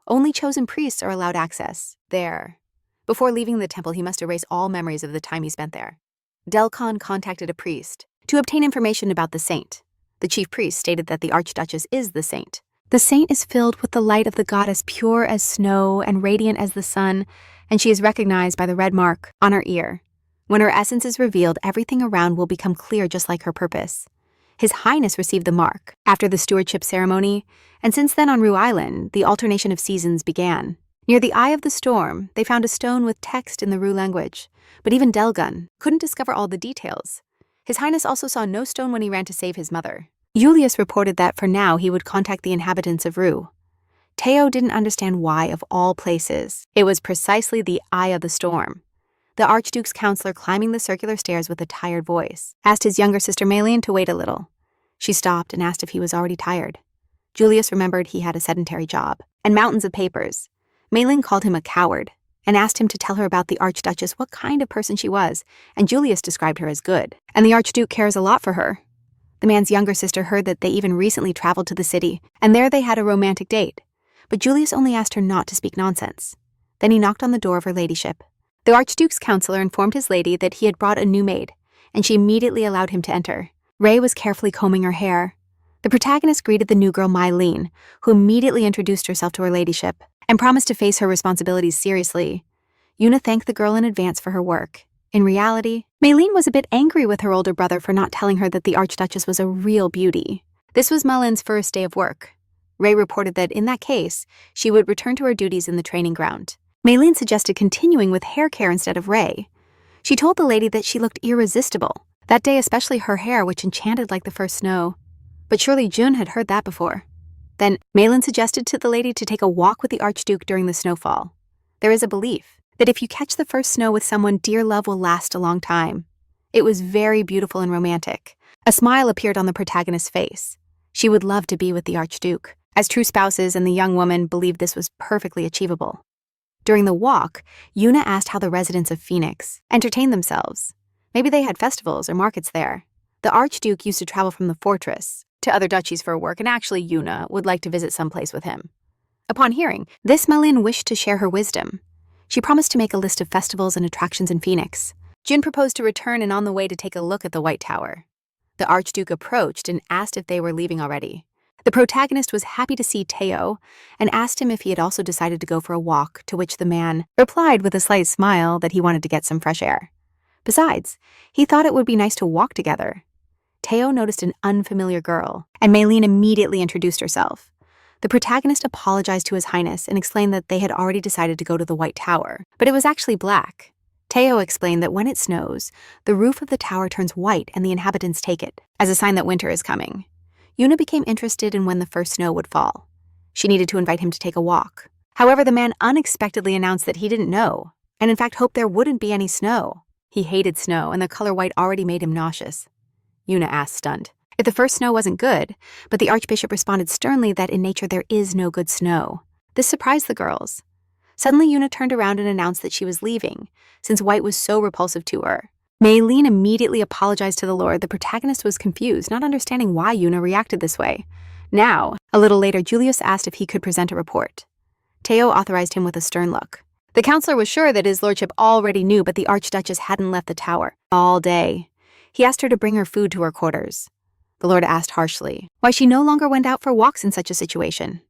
Only chosen priests are allowed access there. Before leaving the temple, he must erase all memories of the time he spent there. Delcon contacted a priest to obtain information about the saint. The chief priest stated that the Archduchess is the saint. The saint is filled with the light of the goddess, pure as snow and radiant as the sun, and she is recognized by the red mark on her ear. When her essence is revealed, everything around will become clear just like her purpose. His Highness received the mark after the stewardship ceremony, and since then on Rue Island, the alternation of seasons began. Near the Eye of the Storm, they found a stone with text in the Rue language, but even Delgun couldn't discover all the details. His Highness also saw no stone when he ran to save his mother. Julius reported that for now he would contact the inhabitants of Rue. Teo didn't understand why, of all places, it was precisely the Eye of the Storm. The Archduke's counselor, climbing the circular stairs with a tired voice, asked his younger sister Maylene to wait a little. She stopped and asked if he was already tired. Julius remembered he had a sedentary job and mountains of papers. Maylene called him a coward and asked him to tell her about the Archduchess, what kind of person she was, and Julius described her as good, and the Archduke cares a lot for her. The man's younger sister heard that they even recently traveled to the city, and there they had a romantic date. But Julius only asked her not to speak nonsense. Then he knocked on the door of her ladyship. The Archduke's counselor informed his lady that he had brought a new maid, and she immediately allowed him to enter. Ray was carefully combing her hair. The protagonist greeted the new girl Maylene, who immediately introduced herself to her ladyship and promised to face her responsibilities seriously. Yuna thanked the girl in advance for her work. In reality, Maylene was a bit angry with her older brother for not telling her that the Archduchess was a real beauty. This was Malyne's first day of work. Ray reported that in that case, she would return to her duties in the training ground. Maylene suggested continuing with hair care instead of Ray. She told the lady that she looked irresistible, that day especially her hair, which enchanted like the first snow. But surely Jun had heard that before. Then Maylene suggested to the lady to take a walk with the Archduke during the snowfall. There is a belief that if you catch the first snow with someone, dear love will last a long time. It was very beautiful and romantic. A smile appeared on the protagonist's face. She would love to be with the Archduke. As true spouses, and the young woman believed this was perfectly achievable. During the walk, Yuna asked how the residents of Phoenix entertained themselves. Maybe they had festivals or markets there. The Archduke used to travel from the fortress to other duchies for work, and actually Yuna would like to visit someplace with him. Upon hearing this, Maylene wished to share her wisdom. She promised to make a list of festivals and attractions in Phoenix. Jin proposed to return and on the way to take a look at the White Tower. The Archduke approached and asked if they were leaving already. The protagonist was happy to see Teo and asked him if he had also decided to go for a walk, to which the man replied with a slight smile that he wanted to get some fresh air. Besides, he thought it would be nice to walk together. Teo noticed an unfamiliar girl, and Maylene immediately introduced herself. The protagonist apologized to His Highness and explained that they had already decided to go to the White Tower, but it was actually black. Teo explained that when it snows, the roof of the tower turns white and the inhabitants take it as a sign that winter is coming. Yuna became interested in when the first snow would fall. She needed to invite him to take a walk. However, the man unexpectedly announced that he didn't know, and in fact hoped there wouldn't be any snow. He hated snow, and the color white already made him nauseous. Yuna asked, stunned, if the first snow wasn't good, but the Archbishop responded sternly that in nature there is no good snow. This surprised the girls. Suddenly, Yuna turned around and announced that she was leaving, since white was so repulsive to her. Maylene immediately apologized to the Lord. The protagonist was confused, not understanding why Yuna reacted this way. Now, a little later, Julius asked if he could present a report. Teo authorized him with a stern look. The counselor was sure that his lordship already knew, but the Archduchess hadn't left the tower all day. He asked her to bring her food to her quarters. The Lord asked harshly why she no longer went out for walks in such a situation.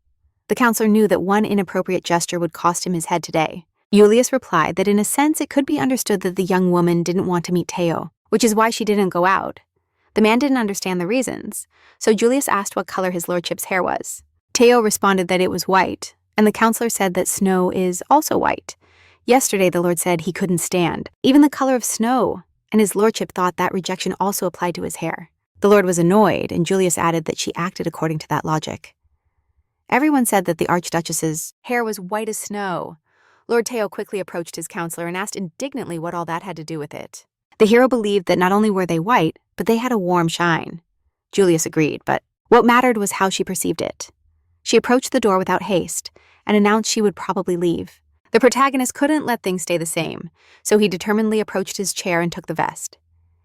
The counselor knew that one inappropriate gesture would cost him his head today. Julius replied that in a sense it could be understood that the young woman didn't want to meet Teo, which is why she didn't go out. The man didn't understand the reasons, so Julius asked what color his lordship's hair was. Teo responded that it was white, and the counselor said that snow is also white. Yesterday the Lord said he couldn't stand even the color of snow, and his lordship thought that rejection also applied to his hair. The Lord was annoyed, and Julius added that she acted according to that logic. Everyone said that the Archduchess's hair was white as snow. Lord Teo quickly approached his counselor and asked indignantly what all that had to do with it. The hero believed that not only were they white, but they had a warm shine. Julius agreed, but what mattered was how she perceived it. She approached the door without haste and announced she would probably leave. The protagonist couldn't let things stay the same, so he determinedly approached his chair and took the vest.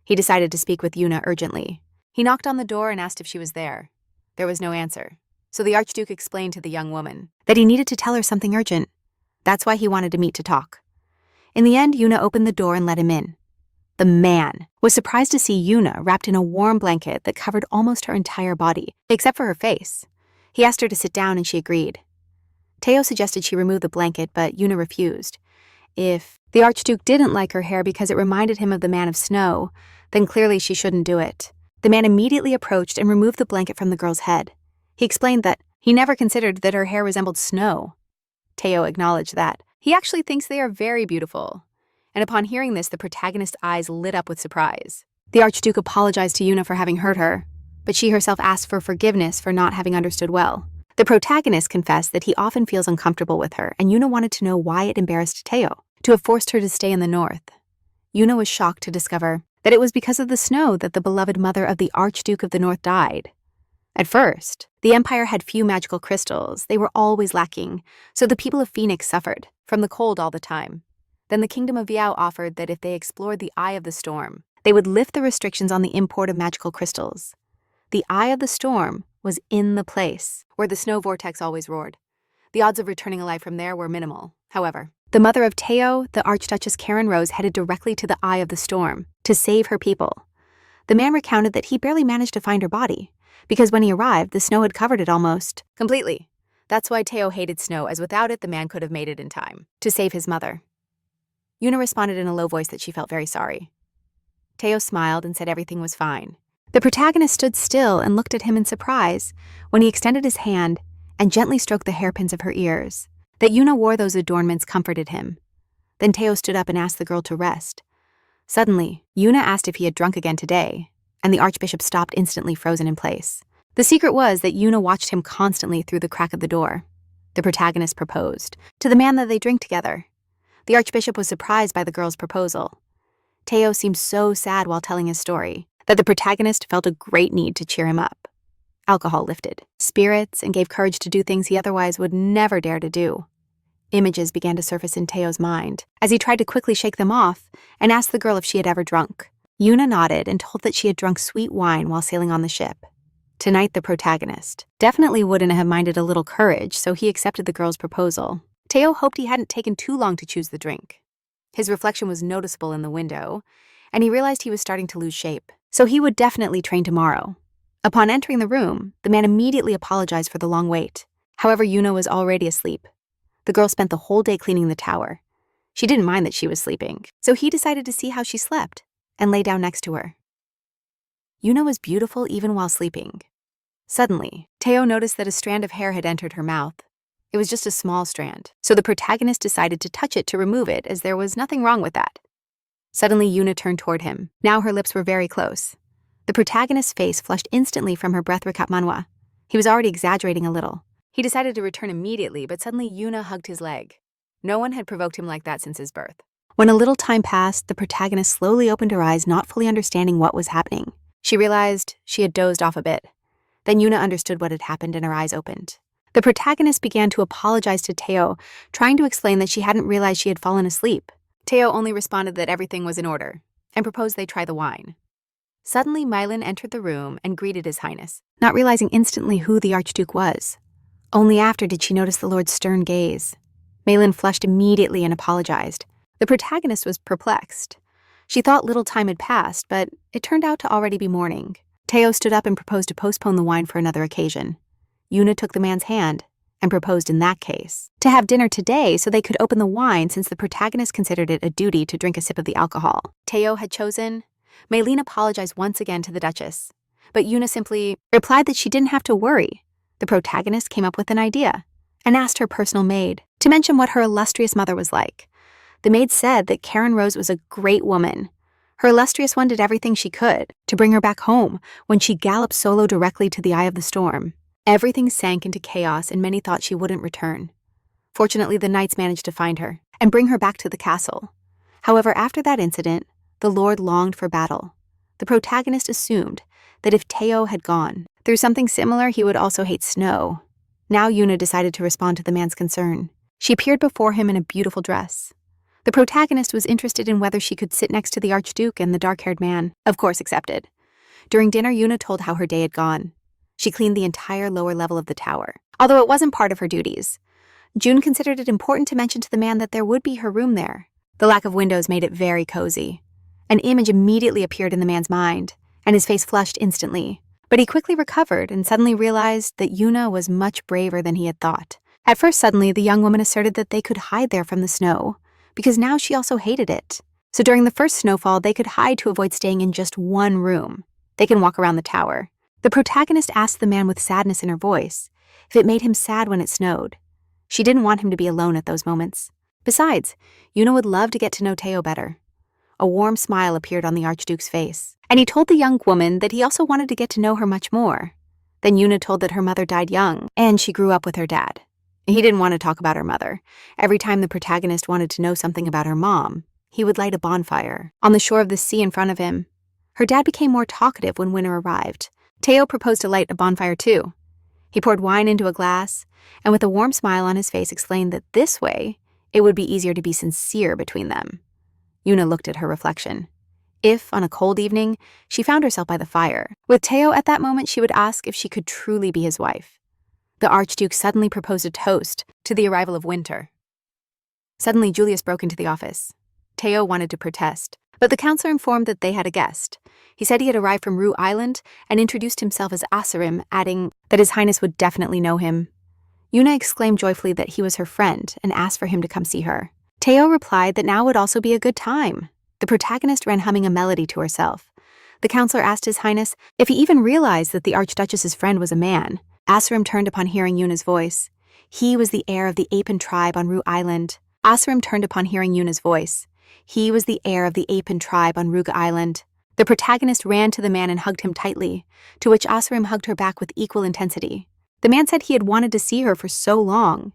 He decided to speak with Yuna urgently. He knocked on the door and asked if she was there. There was no answer, so the Archduke explained to the young woman that he needed to tell her something urgent. That's why he wanted to meet to talk. In the end, Yuna opened the door and let him in. The man was surprised to see Yuna wrapped in a warm blanket that covered almost her entire body, except for her face. He asked her to sit down and she agreed. Teo suggested she remove the blanket, but Yuna refused. If the Archduke didn't like her hair because it reminded him of the Man of Snow, then clearly she shouldn't do it. The man immediately approached and removed the blanket from the girl's head. He explained that he never considered that her hair resembled snow. Teo acknowledged that he actually thinks they are very beautiful. And upon hearing this, the protagonist's eyes lit up with surprise. The Archduke apologized to Yuna for having hurt her, but she herself asked for forgiveness for not having understood well. The protagonist confessed that he often feels uncomfortable with her, and Yuna wanted to know why it embarrassed Teo to have forced her to stay in the north. Yuna was shocked to discover that it was because of the snow that the beloved mother of the Archduke of the North died. At first, the Empire had few magical crystals. They were always lacking, so the people of Phoenix suffered from the cold all the time. Then the Kingdom of Viao offered that if they explored the Eye of the Storm, they would lift the restrictions on the import of magical crystals. The Eye of the Storm was in the place where the snow vortex always roared. The odds of returning alive from there were minimal, however. The mother of Teo, the Archduchess Karen Rose, headed directly to the Eye of the Storm to save her people. The man recounted that he barely managed to find her body, because when he arrived, the snow had covered it almost completely. That's why Teo hated snow, as without it, the man could have made it in time to save his mother. Yuna responded in a low voice that she felt very sorry. Teo smiled and said everything was fine. The protagonist stood still and looked at him in surprise when he extended his hand and gently stroked the hairpins of her ears. That Yuna wore those adornments comforted him. Then Teo stood up and asked the girl to rest. Suddenly, Yuna asked if he had drunk again today, and the Archbishop stopped instantly, frozen in place. The secret was that Yuna watched him constantly through the crack of the door. The protagonist proposed to the man that they drink together. The Archbishop was surprised by the girl's proposal. Teo seemed so sad while telling his story that the protagonist felt a great need to cheer him up. Alcohol lifted spirits and gave courage to do things he otherwise would never dare to do. Images began to surface in Teo's mind as he tried to quickly shake them off and asked the girl if she had ever drunk. Yuna nodded and told that she had drunk sweet wine while sailing on the ship. Tonight, the protagonist definitely wouldn't have minded a little courage, so he accepted the girl's proposal. Teo hoped he hadn't taken too long to choose the drink. His reflection was noticeable in the window, and he realized he was starting to lose shape, so he would definitely train tomorrow. Upon entering the room, the man immediately apologized for the long wait. However, Yuna was already asleep. The girl spent the whole day cleaning the tower. She didn't mind that she was sleeping, so he decided to see how she slept and lay down next to her. Yuna was beautiful even while sleeping. Suddenly, Teo noticed that a strand of hair had entered her mouth. It was just a small strand, so the protagonist decided to touch it to remove it, as there was nothing wrong with that. Suddenly, Yuna turned toward him. Now her lips were very close. The protagonist's face flushed instantly from her breath recap Manhwa. He was already exaggerating a little. He decided to return immediately, but suddenly Yuna hugged his leg. No one had provoked him like that since his birth. When a little time passed, the protagonist slowly opened her eyes, not fully understanding what was happening. She realized she had dozed off a bit. Then Yuna understood what had happened and her eyes opened. The protagonist began to apologize to Teo, trying to explain that she hadn't realized she had fallen asleep. Teo only responded that everything was in order and proposed they try the wine. Suddenly, Mylin entered the room and greeted His Highness, not realizing instantly who the Archduke was. Only after did she notice the Lord's stern gaze. Mylin flushed immediately and apologized. The protagonist was perplexed. She thought little time had passed, but it turned out to already be morning. Teo stood up and proposed to postpone the wine for another occasion. Yuna took the man's hand and proposed in that case to have dinner today so they could open the wine, since the protagonist considered it a duty to drink a sip of the alcohol Teo had chosen. Mylin apologized once again to the Duchess, but Yuna simply replied that she didn't have to worry. The protagonist came up with an idea and asked her personal maid to mention what her illustrious mother was like. The maid said that Karen Rose was a great woman. Her illustrious one did everything she could to bring her back home when she galloped solo directly to the Eye of the Storm. Everything sank into chaos and many thought she wouldn't return. Fortunately, the knights managed to find her and bring her back to the castle. However, after that incident, the Lord longed for battle. The protagonist assumed that if Teo had gone through something similar, he would also hate snow. Now Yuna decided to respond to the man's concern. She appeared before him in a beautiful dress. The protagonist was interested in whether she could sit next to the Archduke, and the dark-haired man, of course, accepted. During dinner, Yuna told how her day had gone. She cleaned the entire lower level of the tower, although it wasn't part of her duties. June considered it important to mention to the man that there would be her room there. The lack of windows made it very cozy. An image immediately appeared in the man's mind, and his face flushed instantly. But he quickly recovered and suddenly realized that Yuna was much braver than he had thought. At first, suddenly, the young woman asserted that they could hide there from the snow, because now she also hated it. So during the first snowfall, they could hide to avoid staying in just one room. They can walk around the tower. The protagonist asked the man with sadness in her voice if it made him sad when it snowed. She didn't want him to be alone at those moments. Besides, Yuna would love to get to know Teo better. A warm smile appeared on the Archduke's face, and he told the young woman that he also wanted to get to know her much more. Then Yuna told that her mother died young, and she grew up with her dad. He didn't want to talk about her mother. Every time the protagonist wanted to know something about her mom, he would light a bonfire on the shore of the sea in front of him. Her dad became more talkative when winter arrived. Teo proposed to light a bonfire too. He poured wine into a glass, and with a warm smile on his face explained that this way, it would be easier to be sincere between them. Yuna looked at her reflection. If, on a cold evening, she found herself by the fire, with Teo at that moment she would ask if she could truly be his wife. The Archduke suddenly proposed a toast to the arrival of winter. Suddenly, Julius broke into the office. Teo wanted to protest, but the counselor informed that they had a guest. He said he had arrived from Rue Island and introduced himself as Asarim, adding that His Highness would definitely know him. Yuna exclaimed joyfully that he was her friend and asked for him to come see her. Teo replied that now would also be a good time. The protagonist ran humming a melody to herself. The counselor asked His Highness if he even realized that the Archduchess's friend was a man. Asarim turned upon hearing Yuna's voice. He was the heir of the Apen tribe on Rue Island. Asarim turned upon hearing Yuna's voice. He was the heir of the Apen tribe on Rug Island. The protagonist ran to the man and hugged him tightly, to which Asarim hugged her back with equal intensity. The man said he had wanted to see her for so long.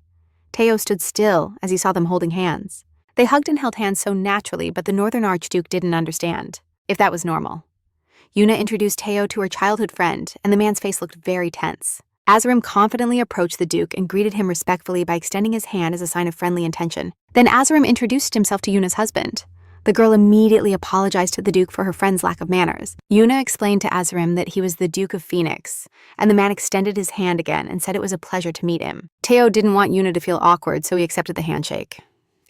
Teo stood still as he saw them holding hands. They hugged and held hands so naturally, but the Northern Archduke didn't understand if that was normal. Yuna introduced Teo to her childhood friend, and the man's face looked very tense. Asarim confidently approached the Duke and greeted him respectfully by extending his hand as a sign of friendly intention. Then Asarim introduced himself to Yuna's husband. The girl immediately apologized to the Duke for her friend's lack of manners. Yuna explained to Asarim that he was the Duke of Phoenix, and the man extended his hand again and said it was a pleasure to meet him. Teo didn't want Yuna to feel awkward, so he accepted the handshake.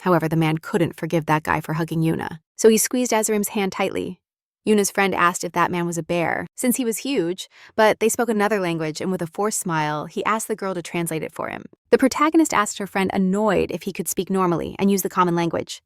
However, the man couldn't forgive that guy for hugging Yuna, so he squeezed Asarim's hand tightly. Yuna's friend asked if that man was a bear, since he was huge, but they spoke another language, and with a forced smile, he asked the girl to translate it for him. The protagonist asked her friend, annoyed, if he could speak normally and use the common language.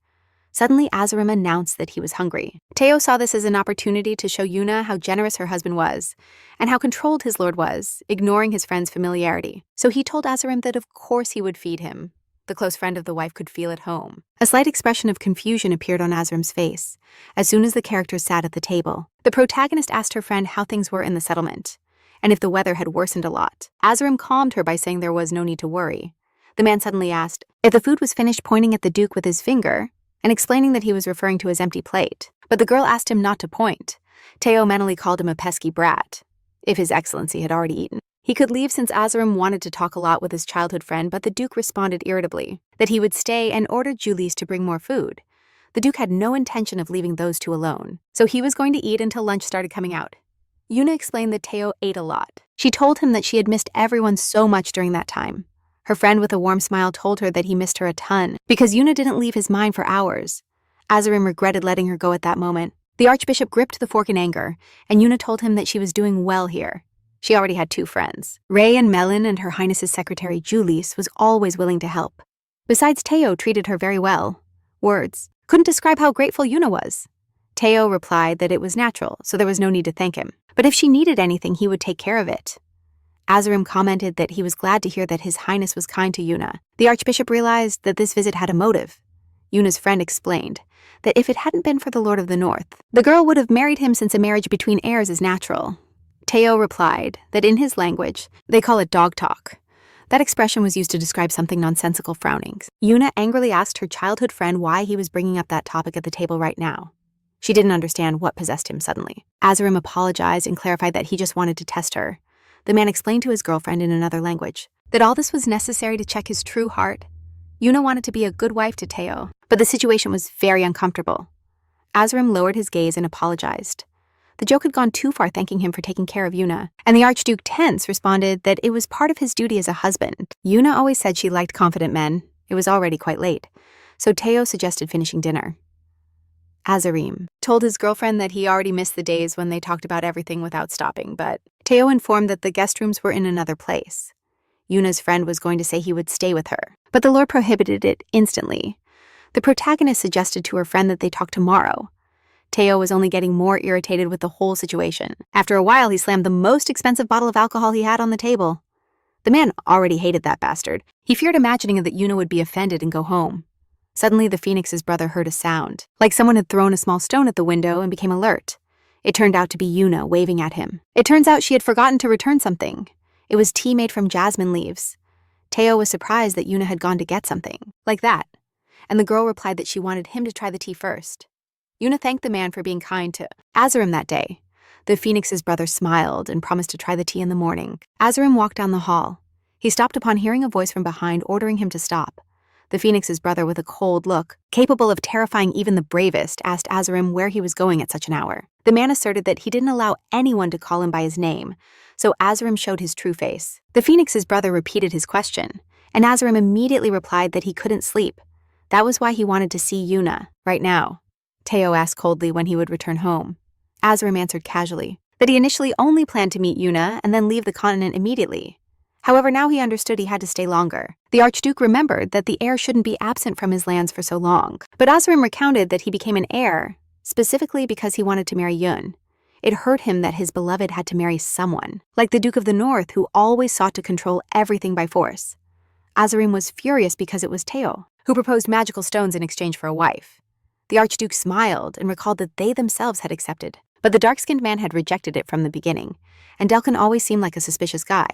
Suddenly, Asarim announced that he was hungry. Teo saw this as an opportunity to show Yuna how generous her husband was, and how controlled his lord was, ignoring his friend's familiarity. So he told Asarim that of course he would feed him. The close friend of the wife could feel at home. A slight expression of confusion appeared on Asarim's face as soon as the characters sat at the table. The protagonist asked her friend how things were in the settlement, and if the weather had worsened a lot. Asarim calmed her by saying there was no need to worry. The man suddenly asked if the food was finished, pointing at the Duke with his finger, and explaining that he was referring to his empty plate. But the girl asked him not to point. Teo mentally called him a pesky brat, if His Excellency had already eaten. He could leave since Asarim wanted to talk a lot with his childhood friend, but the Duke responded irritably that he would stay and ordered Julius to bring more food. The Duke had no intention of leaving those two alone, so he was going to eat until lunch started coming out. Yuna explained that Teo ate a lot. She told him that she had missed everyone so much during that time. Her friend with a warm smile told her that he missed her a ton, because Yuna didn't leave his mind for hours. Asarim regretted letting her go at that moment. The Archbishop gripped the fork in anger, and Yuna told him that she was doing well here. She already had two friends. Ray and Melon, and Her Highness's secretary Julius was always willing to help. Besides, Teo treated her very well. Words couldn't describe how grateful Yuna was. Teo replied that it was natural, so there was no need to thank him. But if she needed anything, he would take care of it. Asarim commented that he was glad to hear that His Highness was kind to Yuna. The Archbishop realized that this visit had a motive. Yuna's friend explained that if it hadn't been for the Lord of the North, the girl would have married him since a marriage between heirs is natural. Teo replied that in his language, they call it dog talk. That expression was used to describe something nonsensical frownings. Yuna angrily asked her childhood friend why he was bringing up that topic at the table right now. She didn't understand what possessed him suddenly. Asarim apologized and clarified that he just wanted to test her. The man explained to his girlfriend in another language that all this was necessary to check his true heart. Yuna wanted to be a good wife to Teo, but the situation was very uncomfortable. Asarim lowered his gaze and apologized. The joke had gone too far, thanking him for taking care of Yuna, and the Archduke, tense, responded that it was part of his duty as a husband. Yuna always said she liked confident men. It was already quite late, so Teo suggested finishing dinner. Asarim told his girlfriend that he already missed the days when they talked about everything without stopping, but Teo informed that the guest rooms were in another place. Yuna's friend was going to say he would stay with her, but the Lord prohibited it instantly. The protagonist suggested to her friend that they talk tomorrow. Teo was only getting more irritated with the whole situation. After a while, he slammed the most expensive bottle of alcohol he had on the table. The man already hated that bastard. He feared imagining that Yuna would be offended and go home. Suddenly, the Phoenix's brother heard a sound, like someone had thrown a small stone at the window, and became alert. It turned out to be Yuna waving at him. It turns out she had forgotten to return something. It was tea made from jasmine leaves. Teo was surprised that Yuna had gone to get something, like that, and the girl replied that she wanted him to try the tea first. Yuna thanked the man for being kind to Azarim that day. The Phoenix's brother smiled and promised to try the tea in the morning. Azarim walked down the hall. He stopped upon hearing a voice from behind ordering him to stop. The Phoenix's brother, with a cold look, capable of terrifying even the bravest, asked Azarim where he was going at such an hour. The man asserted that he didn't allow anyone to call him by his name, so Azarim showed his true face. The Phoenix's brother repeated his question, and Azarim immediately replied that he couldn't sleep. That was why he wanted to see Yuna, right now. Teo asked coldly when he would return home. Azarim answered casually that he initially only planned to meet Yuna and then leave the continent immediately. However, now he understood he had to stay longer. The Archduke remembered that the heir shouldn't be absent from his lands for so long, but Azarim recounted that he became an heir specifically because he wanted to marry Yun. It hurt him that his beloved had to marry someone, like the Duke of the North, who always sought to control everything by force. Azarim was furious because it was Teo, who proposed magical stones in exchange for a wife. The Archduke smiled and recalled that they themselves had accepted, but the dark-skinned man had rejected it from the beginning, and Delkin always seemed like a suspicious guy.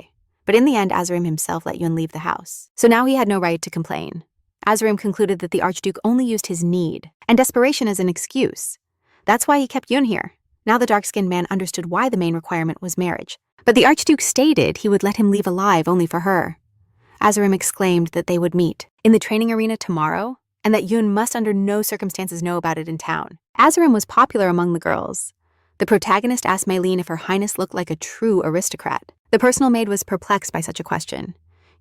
But in the end, Azarim himself let Yun leave the house. So now he had no right to complain. Azarim concluded that the Archduke only used his need and desperation as an excuse. That's why he kept Yun here. Now the dark-skinned man understood why the main requirement was marriage. But the Archduke stated he would let him leave alive only for her. Azarim exclaimed that they would meet in the training arena tomorrow, and that Yun must under no circumstances know about it in town. Azarim was popular among the girls. The protagonist asked Mylene if Her Highness looked like a true aristocrat. The personal maid was perplexed by such a question.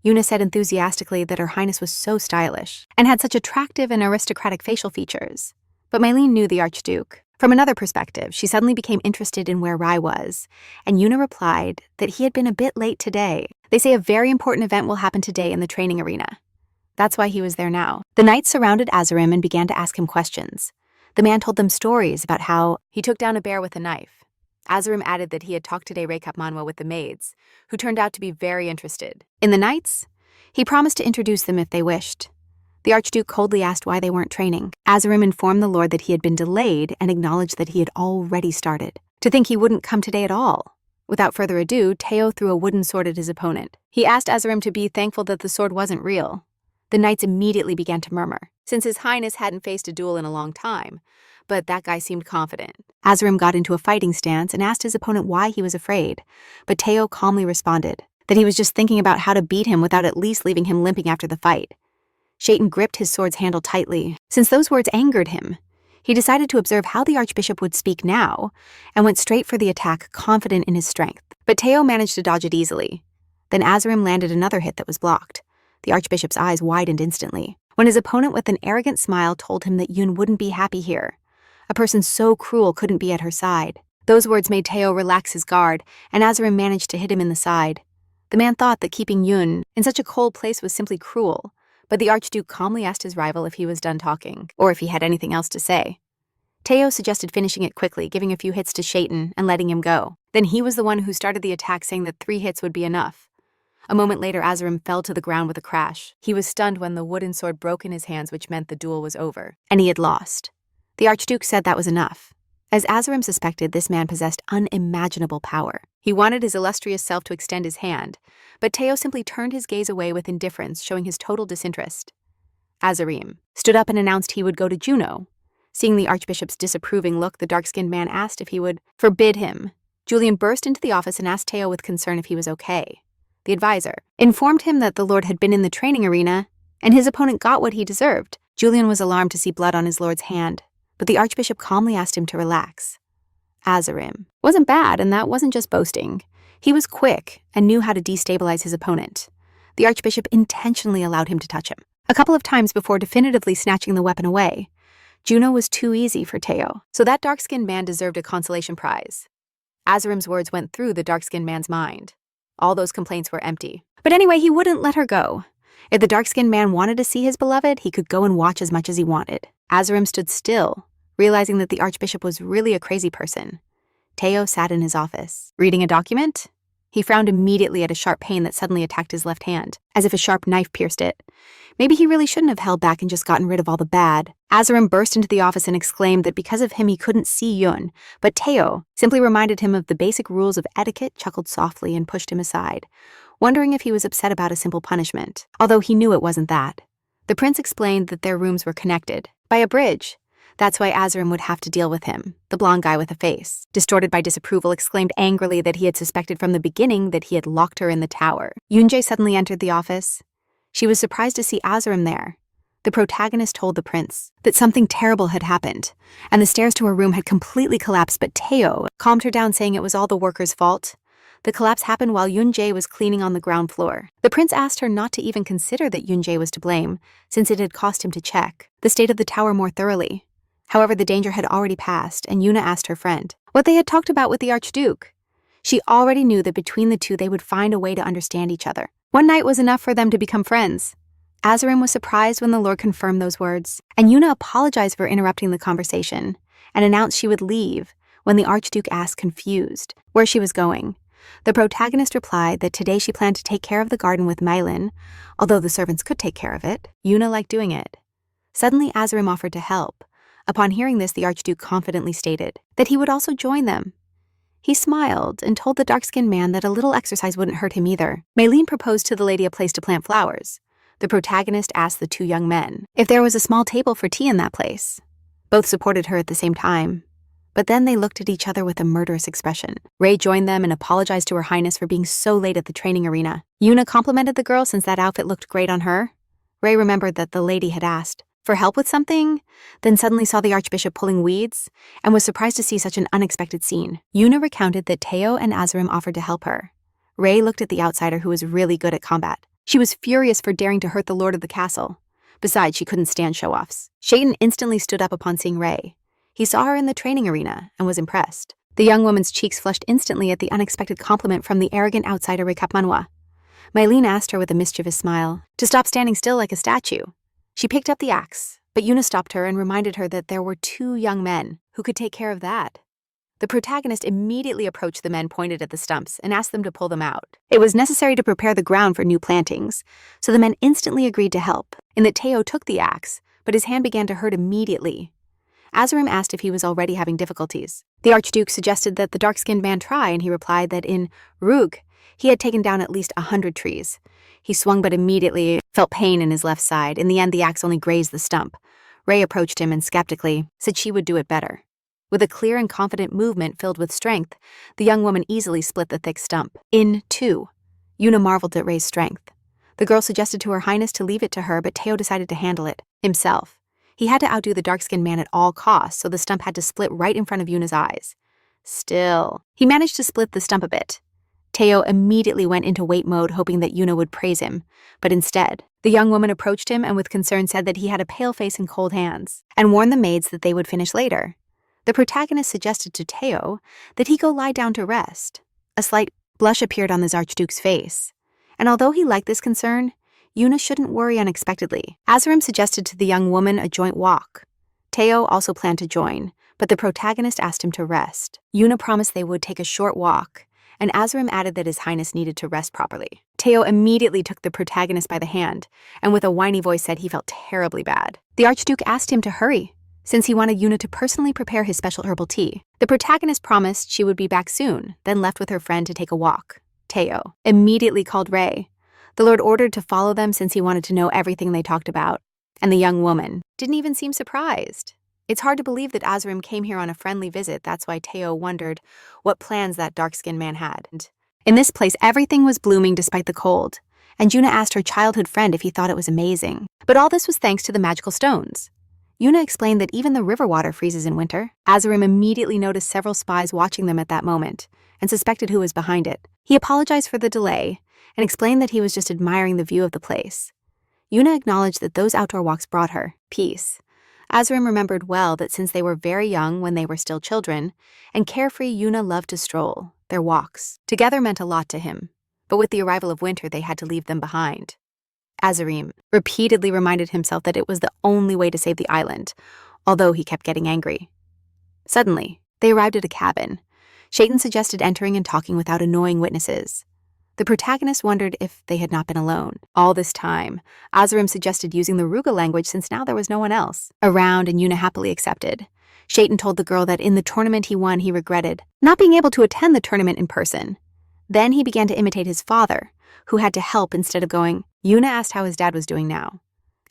Yuna said enthusiastically that Her Highness was so stylish and had such attractive and aristocratic facial features. But Mylene knew the Archduke. From another perspective, she suddenly became interested in where Rai was, and Yuna replied that he had been a bit late today. They say a very important event will happen today in the training arena. That's why he was there now. The knights surrounded Azarim and began to ask him questions. The man told them stories about how he took down a bear with a knife. Azarim added that he had talked today recap Manhwa with the maids, who turned out to be very interested. In the knights, he promised to introduce them if they wished. The Archduke coldly asked why they weren't training. Azarim informed the Lord that he had been delayed and acknowledged that he had already started. To think he wouldn't come today at all. Without further ado, Teo threw a wooden sword at his opponent. He asked Azarim to be thankful that the sword wasn't real. The knights immediately began to murmur, since His Highness hadn't faced a duel in a long time, but that guy seemed confident. Azarim got into a fighting stance and asked his opponent why he was afraid, but Teo calmly responded that he was just thinking about how to beat him without at least leaving him limping after the fight. Shaitan gripped his sword's handle tightly. Since those words angered him, he decided to observe how the Archbishop would speak now and went straight for the attack, confident in his strength. But Teo managed to dodge it easily. Then Azarim landed another hit that was blocked. The Archbishop's eyes widened instantly when his opponent with an arrogant smile told him that Yun wouldn't be happy here. A person so cruel couldn't be at her side. Those words made Teo relax his guard, and Azarim managed to hit him in the side. The man thought that keeping Yun in such a cold place was simply cruel, but the Archduke calmly asked his rival if he was done talking, or if he had anything else to say. Teo suggested finishing it quickly, giving a few hits to Shaitan and letting him go. Then he was the one who started the attack, saying that 3 hits would be enough. A moment later, Azarim fell to the ground with a crash. He was stunned when the wooden sword broke in his hands, which meant the duel was over, and he had lost. The Archduke said that was enough. As Azarim suspected, this man possessed unimaginable power. He wanted his illustrious self to extend his hand, but Teo simply turned his gaze away with indifference, showing his total disinterest. Azarim stood up and announced he would go to Juno. Seeing the Archbishop's disapproving look, the dark-skinned man asked if he would forbid him. Julian burst into the office and asked Teo with concern if he was okay. The advisor informed him that the Lord had been in the training arena, and his opponent got what he deserved. Julian was alarmed to see blood on his lord's hand, but the Archbishop calmly asked him to relax. Azarim wasn't bad, and that wasn't just boasting. He was quick and knew how to destabilize his opponent. The Archbishop intentionally allowed him to touch him a couple of times before definitively snatching the weapon away. Juno was too easy for Teo, so that dark-skinned man deserved a consolation prize. Azarim's words went through the dark-skinned man's mind. All those complaints were empty. But anyway, he wouldn't let her go. If the dark-skinned man wanted to see his beloved, he could go and watch as much as he wanted. Azarim stood still, realizing that the archbishop was really a crazy person. Teo sat in his office, reading a document. He frowned immediately at a sharp pain that suddenly attacked his left hand, as if a sharp knife pierced it. Maybe he really shouldn't have held back and just gotten rid of all the bad. Azarim burst into the office and exclaimed that because of him he couldn't see Yun, but Teo simply reminded him of the basic rules of etiquette, chuckled softly, and pushed him aside, wondering if he was upset about a simple punishment, although he knew it wasn't that. The prince explained that their rooms were connected by a bridge. That's why Azarim would have to deal with him. The blonde guy with a face, distorted by disapproval, exclaimed angrily that he had suspected from the beginning that he had locked her in the tower. Yunjae suddenly entered the office. She was surprised to see Azarim there. The protagonist told the prince that something terrible had happened, and the stairs to her room had completely collapsed, but Teo calmed her down, saying it was all the workers' fault. The collapse happened while Yunjae was cleaning on the ground floor. The prince asked her not to even consider that Yunjae was to blame, since it had cost him to check the state of the tower more thoroughly. However, the danger had already passed, and Yuna asked her friend what they had talked about with the Archduke. She already knew that between the two they would find a way to understand each other. One night was enough for them to become friends. Azarim was surprised when the Lord confirmed those words, and Yuna apologized for interrupting the conversation and announced she would leave when the Archduke asked, confused, where she was going. The protagonist replied that today she planned to take care of the garden with Mylin, although the servants could take care of it. Yuna liked doing it. Suddenly, Azarim offered to help. Upon hearing this, the Archduke confidently stated that he would also join them. He smiled and told the dark-skinned man that a little exercise wouldn't hurt him either. Mylin proposed to the lady a place to plant flowers. The protagonist asked the two young men if there was a small table for tea in that place. Both supported her at the same time, but then they looked at each other with a murderous expression. Ray joined them and apologized to Her Highness for being so late at the training arena. Yuna complimented the girl since that outfit looked great on her. Ray remembered that the lady had asked for help with something, then suddenly saw the Archbishop pulling weeds, and was surprised to see such an unexpected scene. Yuna recounted that Teo and Azarim offered to help her. Ray looked at the outsider who was really good at combat. She was furious for daring to hurt the lord of the castle. Besides, she couldn't stand show-offs. Shayton instantly stood up upon seeing Ray. He saw her in the training arena and was impressed. The young woman's cheeks flushed instantly at the unexpected compliment from the arrogant outsider recap Manhwa. Mylin asked her with a mischievous smile to stop standing still like a statue. She picked up the axe, but Yuna stopped her and reminded her that there were two young men who could take care of that. The protagonist immediately approached the men pointed at the stumps and asked them to pull them out. It was necessary to prepare the ground for new plantings, so the men instantly agreed to help, in that Teo took the axe, but his hand began to hurt immediately. Azarim asked if he was already having difficulties. The Archduke suggested that the dark-skinned man try, and he replied that in Rug, he had taken down at least 100 trees. He swung but immediately felt pain in his left side. In the end, the axe only grazed the stump. Ray approached him and skeptically said she would do it better. With a clear and confident movement filled with strength, the young woman easily split the thick stump in two. Yuna marveled at Ray's strength. The girl suggested to Her Highness to leave it to her, but Teo decided to handle it himself. He had to outdo the dark-skinned man at all costs, so the stump had to split right in front of Yuna's eyes. Still, he managed to split the stump a bit. Teo immediately went into wait mode, hoping that Yuna would praise him, but instead, the young woman approached him and with concern said that he had a pale face and cold hands, and warned the maids that they would finish later. The protagonist suggested to Teo that he go lie down to rest. A slight blush appeared on the Archduke's face, and although he liked this concern, Yuna shouldn't worry unexpectedly. Azarim suggested to the young woman a joint walk. Teo also planned to join, but the protagonist asked him to rest. Yuna promised they would take a short walk, and Azarim added that His Highness needed to rest properly. Teo immediately took the protagonist by the hand, and with a whiny voice said he felt terribly bad. The Archduke asked him to hurry, since he wanted Yuna to personally prepare his special herbal tea. The protagonist promised she would be back soon, then left with her friend to take a walk. Teo immediately called Ray. The Lord ordered to follow them since he wanted to know everything they talked about, and the young woman didn't even seem surprised. It's hard to believe that Azarim came here on a friendly visit. That's why Teo wondered what plans that dark-skinned man had. In this place, everything was blooming despite the cold, and Yuna asked her childhood friend if he thought it was amazing. But all this was thanks to the magical stones. Yuna explained that even the river water freezes in winter. Azarim immediately noticed several spies watching them at that moment, and suspected who was behind it. He apologized for the delay, and explained that he was just admiring the view of the place. Yuna acknowledged that those outdoor walks brought her peace. Azarim remembered well that since they were very young when they were still children, and carefree, Yuna loved to stroll. Their walks together meant a lot to him, but with the arrival of winter they had to leave them behind. Azarim repeatedly reminded himself that it was the only way to save the island, although he kept getting angry. Suddenly, they arrived at a cabin. Shaitan suggested entering and talking without annoying witnesses. The protagonist wondered if they had not been alone. All this time, Azarim suggested using the Ruga language since now there was no one else around, and Yuna happily accepted. Shaitan told the girl that in the tournament he won, he regretted not being able to attend the tournament in person. Then he began to imitate his father, who had to help instead of going. Yuna asked how his dad was doing now.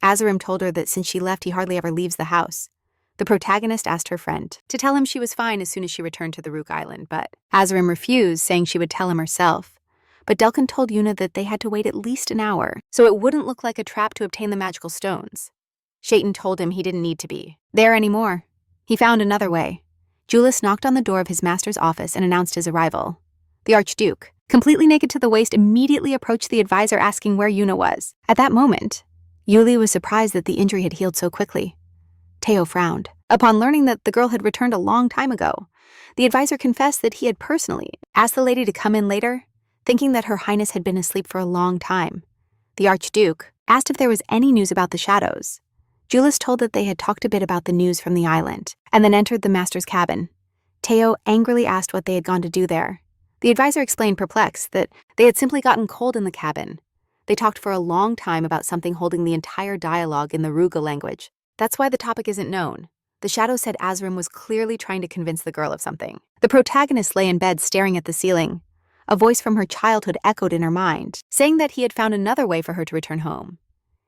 Azarim told her that since she left, he hardly ever leaves the house. The protagonist asked her friend to tell him she was fine as soon as she returned to the Rook Island, but Azarim refused, saying she would tell him herself. But Delkin told Yuna that they had to wait at least an hour, so it wouldn't look like a trap to obtain the magical stones. Shaitan told him he didn't need to be there anymore. He found another way. Julius knocked on the door of his master's office and announced his arrival. The Archduke, completely naked to the waist, immediately approached the advisor asking where Yuna was. At that moment, Yuli was surprised that the injury had healed so quickly. Teo frowned. Upon learning that the girl had returned a long time ago, the advisor confessed that he had personally asked the lady to come in later, thinking that Her Highness had been asleep for a long time. The Archduke asked if there was any news about the shadows. Julius told that they had talked a bit about the news from the island, and then entered the master's cabin. Teo angrily asked what they had gone to do there. The advisor explained, perplexed, that they had simply gotten cold in the cabin. They talked for a long time about something holding the entire dialogue in the Ruga language. That's why the topic isn't known. The shadow said Azarim was clearly trying to convince the girl of something. The protagonist lay in bed staring at the ceiling. A voice from her childhood echoed in her mind, saying that he had found another way for her to return home.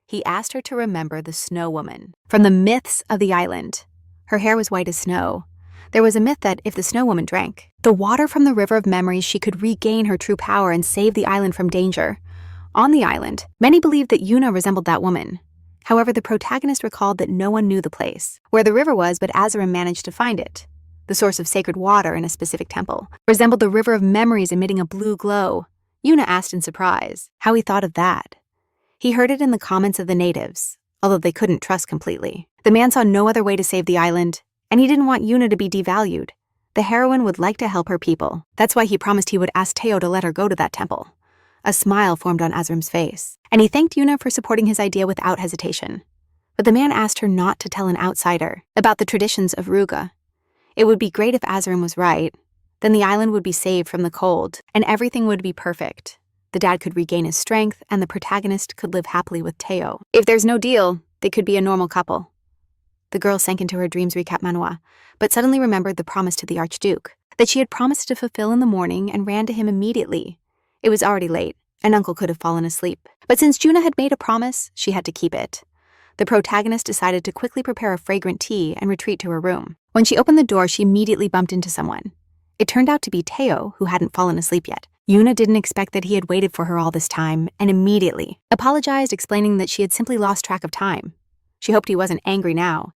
He asked her to remember the Snow Woman from the myths of the island. Her hair was white as snow. There was a myth that if the Snow Woman drank the water from the river of memories, she could regain her true power and save the island from danger. On the island, many believed that Yuna resembled that woman. However, the protagonist recalled that no one knew the place where the river was, but Azarim managed to find it. The source of sacred water in a specific temple resembled the river of memories, emitting a blue glow. Yuna asked in surprise how he thought of that. He heard it in the comments of the natives, although they couldn't trust completely. The man saw no other way to save the island, and he didn't want Yuna to be devalued. The heroine would like to help her people. That's why he promised he would ask Teo to let her go to that temple. A smile formed on Azarim's face, and he thanked Yuna for supporting his idea without hesitation. But the man asked her not to tell an outsider about the traditions of Ruga. It would be great if Azarim was right. Then the island would be saved from the cold, and everything would be perfect. The dad could regain his strength, and the protagonist could live happily with Teo. If there's no deal, they could be a normal couple. The girl sank into her dreams, recap Manhwa, but suddenly remembered the promise to the Archduke that she had promised to fulfill in the morning and ran to him immediately. It was already late, and Uncle could have fallen asleep. But since Juna had made a promise, she had to keep it. The protagonist decided to quickly prepare a fragrant tea and retreat to her room. When she opened the door, she immediately bumped into someone. It turned out to be Teo, who hadn't fallen asleep yet. Yuna didn't expect that he had waited for her all this time, and immediately apologized, explaining that she had simply lost track of time. She hoped he wasn't angry now,